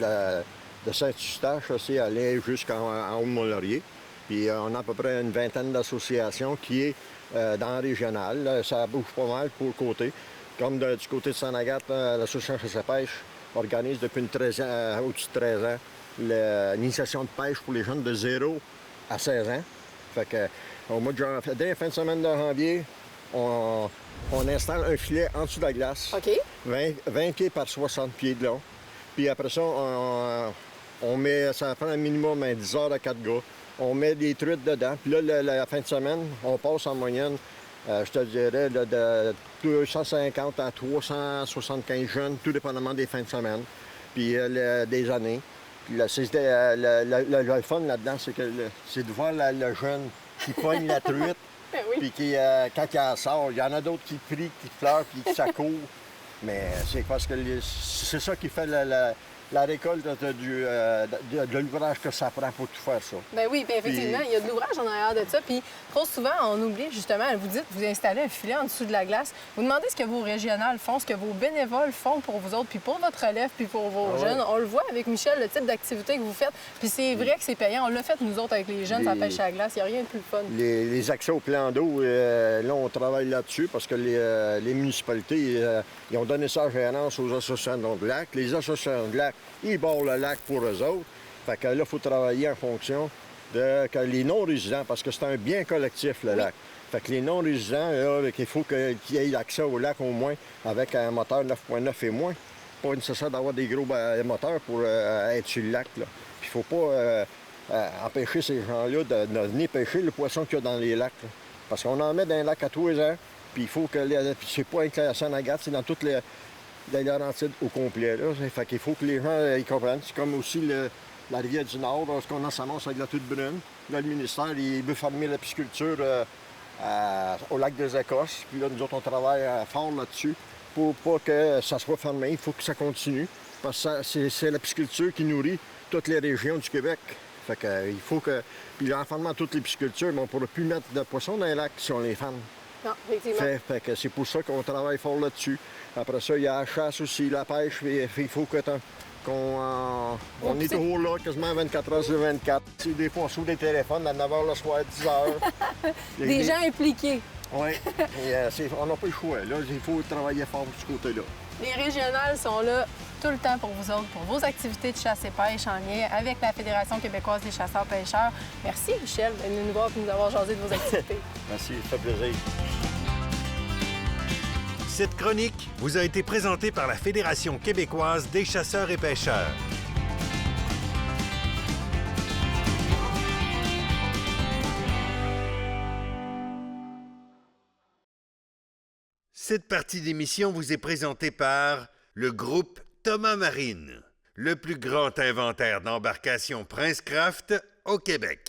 Saint-Eustache aussi, aller jusqu'en Haut-de-Mont-Laurier. Puis on a à peu près une vingtaine d'associations qui est dans la régionale. Ça bouge pas mal pour le côté. Comme du côté de Sainte-Agathe, l'association Chasse et Pêche organise depuis au-dessus de 13 ans l'initiation de pêche pour les jeunes de 0 à 16 ans. Fait que, au mois de janvier, dès la fin de semaine de janvier, on installe un filet en dessous de la glace. OK. 20 pieds par 60 pieds de long. Puis après ça, on met, ça prend un minimum 10 heures à 4 gars. On met des truites dedans. Puis là, la fin de semaine, on passe en moyenne, je te dirais, de 250 à 375 jeunes, tout dépendamment des fins de semaine, puis des années. Puis le fun là-dedans, c'est de voir le jeune qui pogne la truite, puis quand il sort, il y en a d'autres qui crient, qui pleurent, puis qui s'accourent. Mais c'est parce que c'est ça qui fait la récolte de l'ouvrage que ça prend pour tout faire ça. Bien oui, puis effectivement, il y a de l'ouvrage en arrière de ça. Puis trop souvent, on oublie justement, vous dites, vous installez un filet en dessous de la glace. Vous demandez ce que vos régionales font, ce que vos bénévoles font pour vous autres, puis pour votre relève, puis pour vos jeunes. On le voit avec Michel, le type d'activité que vous faites. Puis c'est vrai que c'est payant. On l'a fait, nous autres, avec les jeunes, ça pêche à la glace. Il n'y a rien de plus fun. Les accès au plan d'eau, là, on travaille là-dessus parce que les municipalités, ils ont donné ça en gérance aux associations de lac. Les associations de lac, ils barrent le lac pour eux autres. Fait que là, il faut travailler en fonction de les non-résidents, parce que c'est un bien collectif, le lac. Fait que les non-résidents, là, il faut qu'ils aient accès au lac au moins avec un moteur 9.9 et moins. Pas nécessaire d'avoir des gros moteurs pour être sur le lac, là. Puis il ne faut pas empêcher ces gens-là de venir pêcher le poisson qu'il y a dans les lacs, là. Parce qu'on en met dans les lacs à tous les ans, puis il faut que... c'est pas avec la Sainte-Agathe, c'est dans toutes les Laurentides au complet, là. Fait qu'il faut que les gens ils comprennent. C'est comme aussi la rivière du Nord, lorsqu'on en s'annonce avec la toute brune. Là, le ministère, il veut fermer la pisciculture au lac des Écosses. Puis là, nous autres, on travaille fort là-dessus pour pas que ça soit fermé. Il faut que ça continue. Parce que c'est la pisciculture qui nourrit toutes les régions du Québec. Fait que, il faut que... Puis l'enfermement de toutes les piscicultures, mais on ne pourra plus mettre de poissons dans les lacs si on les ferme. Non, effectivement. Fait que c'est pour ça qu'on travaille fort là-dessus. Après ça, il y a la chasse aussi, la pêche. Il faut qu'on est toujours là, quasiment 24 heures sur 24. Des fois, on s'ouvre des téléphones à 9 h le soir, 10 h. Des gens impliqués. Oui. On n'a pas le choix. Là, il faut travailler fort de ce côté-là. Les régionales sont là tout le temps pour vous autres, pour vos activités de chasse et pêche en lien avec la Fédération québécoise des chasseurs-pêcheurs. Merci, Michel, de nous voir et de nous avoir jasé de vos activités. Merci, ça fait plaisir. Cette chronique vous a été présentée par la Fédération québécoise des chasseurs et pêcheurs. Cette partie d'émission vous est présentée par le groupe Thomas Marine, le plus grand inventaire d'embarcations Princecraft au Québec.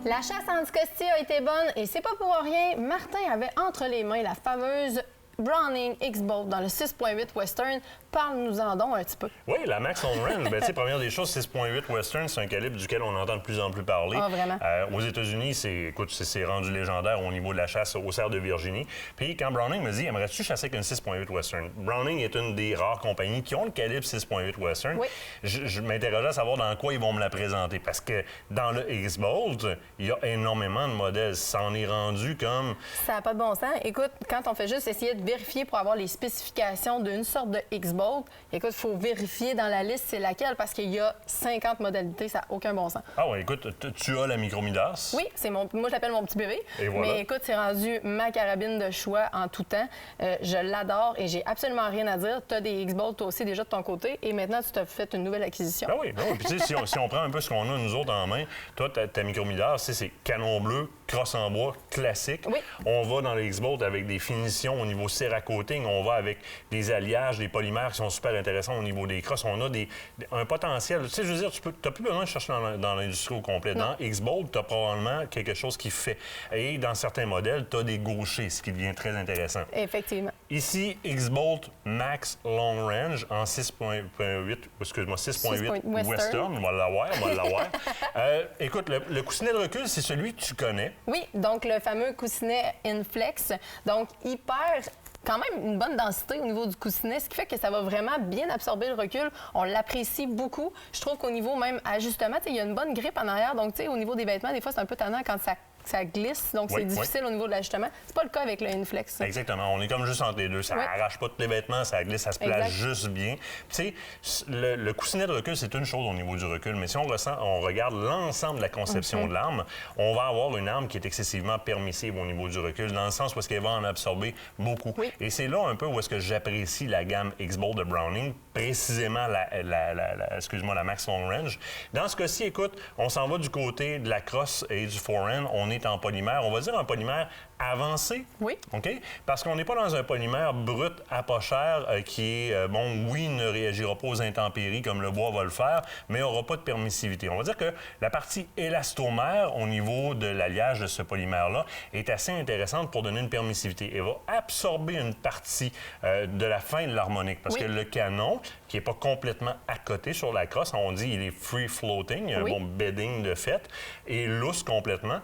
La chasse à Anticosti a été bonne et c'est pas pour rien. Martin avait entre les mains la fameuse Browning X-Bolt dans le 6.8 Western. Parle-nous-en donc un petit peu. Oui, la Max Home Range, bien, tu sais, première des choses, 6.8 Western, c'est un calibre duquel on entend de plus en plus parler. Ah, vraiment? Aux États-Unis, c'est rendu légendaire au niveau de la chasse au cerf de Virginie. Puis quand Browning me dit, aimerais-tu chasser avec une 6.8 Western? Browning est une des rares compagnies qui ont le calibre 6.8 Western. Oui. Je m'interrogeais à savoir dans quoi ils vont me la présenter. Parce que dans le X-Bolt, il y a énormément de modèles. Ça en est rendu comme... Ça n'a pas de bon sens. Écoute, quand on fait juste essayer de vérifier pour avoir les spécifications d'une sorte de X-Bolt, X-Bolt, écoute, il faut vérifier dans la liste c'est laquelle parce qu'il y a 50 modalités, ça n'a aucun bon sens. Ah oui, écoute, tu as la Micro-Midas. Oui, moi je l'appelle mon petit bébé. Et voilà. Mais écoute, c'est rendu ma carabine de choix en tout temps. Je l'adore et j'ai absolument rien à dire. Tu as des X-Bolt toi aussi déjà de ton côté et maintenant tu t'as fait une nouvelle acquisition. Ben oui. Puis tu sais, si on prend un peu ce qu'on a nous autres en main, toi, ta Micro-Midas, c'est canon bleu, crosse en bois, classique. Oui. On va dans les X-Bolt avec des finitions au niveau Cerakoting, on va avec des alliages, des polymères qui sont super intéressants au niveau des crosses. On a un potentiel. Tu sais, je veux dire, tu n'as plus besoin de chercher dans l'industrie au complet. Non. Dans X-Bolt, tu as probablement quelque chose qui fait. Et dans certains modèles, tu as des gauchers, ce qui devient très intéressant. Effectivement. Ici, X-Bolt Max Long Range en 6.8, excuse-moi, 6.8 Western. On va l'avoir. Écoute, le coussinet de recul, c'est celui que tu connais. Oui, donc le fameux coussinet Inflex. Donc, quand même une bonne densité au niveau du coussinet, ce qui fait que ça va vraiment bien absorber le recul. On l'apprécie beaucoup. Je trouve qu'au niveau même ajustement, il y a une bonne grippe en arrière. Donc, au niveau des vêtements, des fois, c'est un peu tannant quand ça glisse, donc c'est difficile au niveau de l'ajustement. C'est pas le cas avec le Inflex. Exactement. On est comme juste entre les deux. Ça arrache pas tous les vêtements, ça glisse, ça se place juste bien. Tu sais, le coussinet de recul, c'est une chose au niveau du recul, mais si on regarde l'ensemble de la conception de l'arme, on va avoir une arme qui est excessivement permissive au niveau du recul, dans le sens où est-ce qu'elle va en absorber beaucoup. Oui. Et c'est là un peu où est-ce que j'apprécie la gamme X-Bolt de Browning, précisément la Max Long Range. Dans ce cas-ci, écoute, on s'en va du côté de la crosse et du forend. On est en polymère, on va dire un polymère avancé. Oui. OK? Parce qu'on n'est pas dans un polymère brut à pas cher qui est, ne réagira pas aux intempéries comme le bois va le faire, mais n'aura pas de permissivité. On va dire que la partie élastomère au niveau de l'alliage de ce polymère-là est assez intéressante pour donner une permissivité. Elle va absorber une partie de la fin de l'harmonique parce que le canon, qui n'est pas complètement à côté sur la crosse, on dit il est free floating, il y a un bon bedding de fait, et lousse complètement.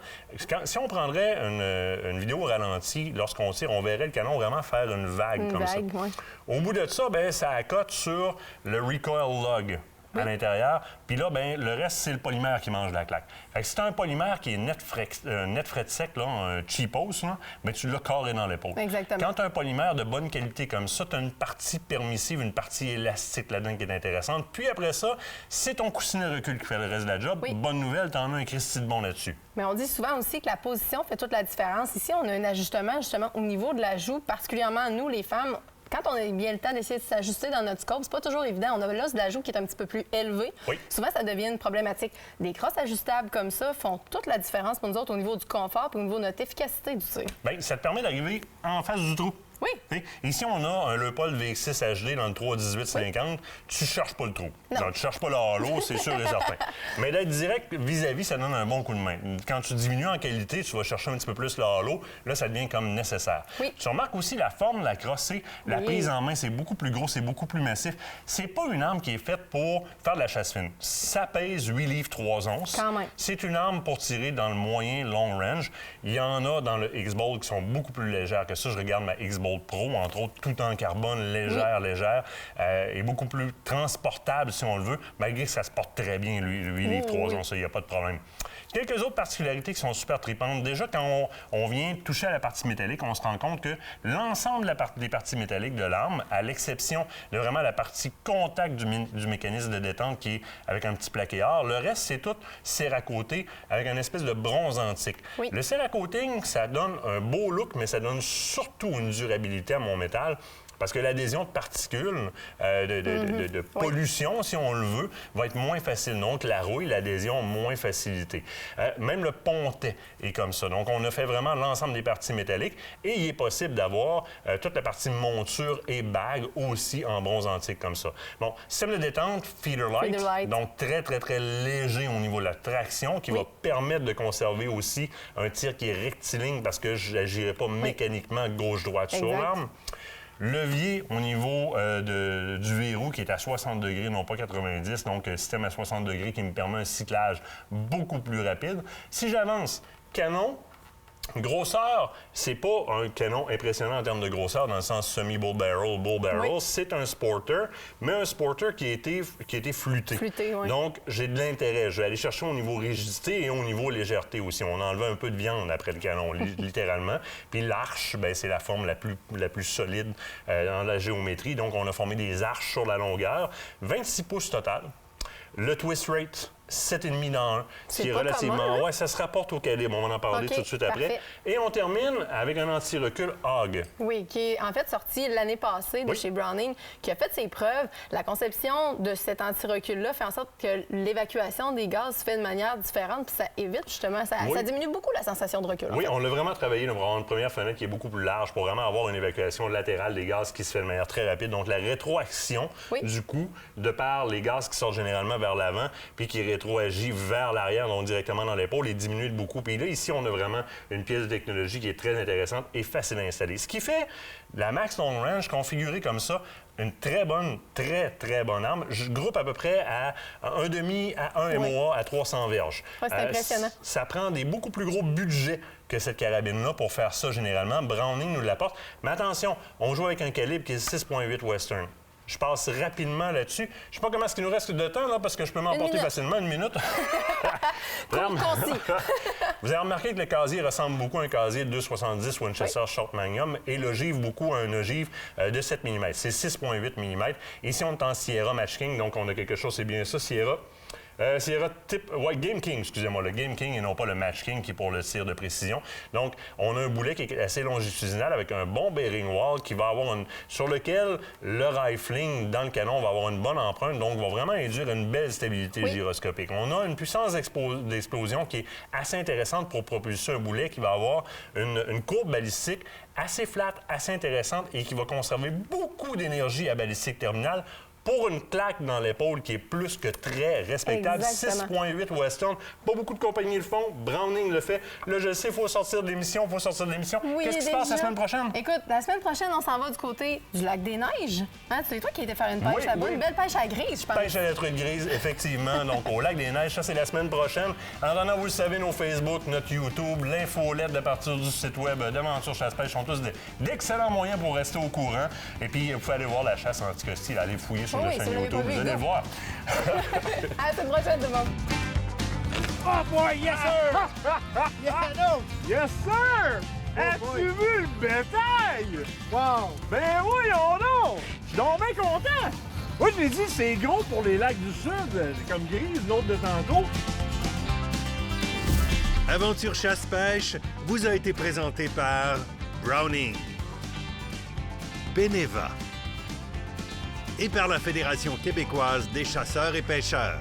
Si on prendrait une vidéo au ralenti, lorsqu'on tire, on verrait le canon vraiment faire une vague comme ça. Ouais. Au bout de ça, ça accote sur le recoil lug à l'intérieur. Puis là, le reste, c'est le polymère qui mange la claque. Fait que si tu as un polymère qui est net fret sec, là, un cheapos, là, tu l'as carré dans l'épaule. Exactement. Quand tu as un polymère de bonne qualité comme ça, tu as une partie permissive, une partie élastique là-dedans qui est intéressante. Puis après ça, c'est ton coussinet de recul qui fait le reste de la job. Oui. Bonne nouvelle, tu en as un Christy de bon là-dessus. Mais on dit souvent aussi que la position fait toute la différence. Ici, on a un ajustement justement au niveau de la joue, particulièrement nous, les femmes. Quand on a bien le temps d'essayer de s'ajuster dans notre scope, c'est pas toujours évident. On a l'os de la joue qui est un petit peu plus élevé. Oui. Souvent, ça devient une problématique. Des crosses ajustables comme ça font toute la différence pour nous autres au niveau du confort et au niveau de notre efficacité du tir. Bien, ça te permet d'arriver en face du trou. Oui. T'sais, ici, on a un Leupold VX6 HD dans le 3.18-50. Tu cherches pas le trou. Non. Tu cherches pas le halo, c'est sûr et certain. Mais d'être direct vis-à-vis, ça donne un bon coup de main. Quand tu diminues en qualité, tu vas chercher un petit peu plus le halo. Là, ça devient comme nécessaire. Oui. Tu remarques aussi la forme de la crosse. La prise en main, c'est beaucoup plus gros, c'est beaucoup plus massif. C'est pas une arme qui est faite pour faire de la chasse fine. Ça pèse 8 livres 3 onces. Quand même. C'est une arme pour tirer dans le moyen long range. Il y en a dans le X-Bolt qui sont beaucoup plus légères que ça. Je regarde ma X-Bolt Pro, entre autres, tout en carbone, légère, et beaucoup plus transportable, si on le veut, malgré que ça se porte très bien, lui, 8 livres 3 onces, il n'y a pas de problème. Quelques autres particularités qui sont super tripantes. Déjà, quand on vient toucher à la partie métallique, on se rend compte que l'ensemble des parties métalliques de l'arme, à l'exception de vraiment la partie contact du mécanisme de détente qui est avec un petit plaqué or, le reste, c'est tout céracoté avec une espèce de bronze antique. Oui. Le céracoting, ça donne un beau look, mais ça donne surtout une durabilité à mon métal. Parce que l'adhésion de particules, de pollution, si on le veut, va être moins facile. Donc, la rouille, l'adhésion, moins facilité. Même le pontet est comme ça. Donc, on a fait vraiment l'ensemble des parties métalliques. Et il est possible d'avoir toute la partie monture et bague aussi en bronze antique comme ça. Bon, système de détente, feeder light. Donc, très, très, très léger au niveau de la traction qui va permettre de conserver aussi un tir qui est rectiligne parce que je n'agirai pas mécaniquement gauche-droite sur l'arme. Levier au niveau du verrou qui est à 60 degrés, non pas 90, donc un système à 60 degrés qui me permet un cyclage beaucoup plus rapide. Si j'avance, canon, Grosseur, c'est pas un canon impressionnant en termes de grosseur dans le sens semi-bull barrel, bull barrel. Oui. C'est un sporter, mais un sporter qui a été flûté. Oui. Donc, j'ai de l'intérêt. Je vais aller chercher au niveau rigidité et au niveau légèreté aussi. On a enlevé un peu de viande après le canon, littéralement. Puis l'arche, ben, c'est la forme la plus solide dans la géométrie. Donc, on a formé des arches sur la longueur. 26 pouces total. Le twist rate, 7,5 dans 1, ce qui est relativement... commun, hein? Oui, ça se rapporte au calibre. On va en parler tout de suite après. Et on termine avec un anti-recul Hog. Oui, qui est en fait sorti l'année passée de chez Browning, qui a fait ses preuves. La conception de cet anti-recul-là fait en sorte que l'évacuation des gaz se fait de manière différente, puis ça évite justement, ça diminue beaucoup la sensation de recul. Oui, on l'a vraiment travaillé pour avoir une première fenêtre qui est beaucoup plus large, pour vraiment avoir une évacuation latérale des gaz qui se fait de manière très rapide. Donc la rétroaction du coup, de par les gaz qui sortent généralement vers l'avant, puis qui rétroagit vers l'arrière, donc directement dans l'épaule, et diminue de beaucoup. Puis là, ici, on a vraiment une pièce de technologie qui est très intéressante et facile à installer. Ce qui fait la Max Long Range configurée comme ça, une très bonne arme. Je groupe à peu près à 1,5 à 1 MOA à 300 verges. Ouais, c'est impressionnant. Ça prend des beaucoup plus gros budgets que cette carabine-là pour faire ça généralement. Browning nous l'apporte. Mais attention, on joue avec un calibre qui est 6,8 Western. Je passe rapidement là-dessus. Je ne sais pas comment est-ce qu'il nous reste de temps, là, parce que je peux m'emporter facilement 1 minute. Vous avez remarqué que le casier ressemble beaucoup à un casier de 2,70 Winchester Short Magnum et l'ogive beaucoup à une ogive de 7 mm. C'est 6,8 mm. Ici, on est en Sierra Match King, donc on a quelque chose, c'est bien ça, Sierra. Sierra type Game King, excusez-moi, le Game King et non pas le Match King qui est pour le tir de précision. Donc, on a un boulet qui est assez longitudinal avec un bon bearing wall qui va avoir sur lequel le rifling dans le canon va avoir une bonne empreinte, donc va vraiment induire une belle stabilité gyroscopique. On a une puissance d'explosion qui est assez intéressante pour propulser un boulet qui va avoir une courbe balistique assez flat, assez intéressante et qui va conserver beaucoup d'énergie à balistique terminale pour une claque dans l'épaule qui est plus que très respectable. 6,8 Western. Pas beaucoup de compagnies le font. Browning le fait. Là, je sais, il faut sortir de l'émission. Oui, qu'est-ce qui se passe la semaine prochaine? Écoute, la semaine prochaine, on s'en va du côté du lac des Neiges. Hein, c'est toi qui étais faire une pêche là-bas. Une belle pêche à grise, je pense. Pêche à la truite grise, effectivement. Donc, au lac des Neiges, ça, c'est la semaine prochaine. En attendant, vous le savez, nos Facebook, notre YouTube, l'infolette de partir du site web d'Aventure Chasse-Pêche sont tous d'excellents moyens pour rester au courant. Et puis, vous pouvez aller voir la chasse anti-hostile, aller fouiller sur la chaîne YouTube. Vous allez le voir. À la semaine prochaine, tout le monde. Oh boy, yes sir! Yes sir! As-tu vu le bétail? Wow! Ben voyons donc! Je suis donc bien content! Moi, je l'ai dit, c'est gros pour les lacs du Sud, comme Grise, l'autre de tantôt. Aventure Chasse-Pêche vous a été présenté par Browning, Beneva et par la Fédération québécoise des chasseurs et pêcheurs.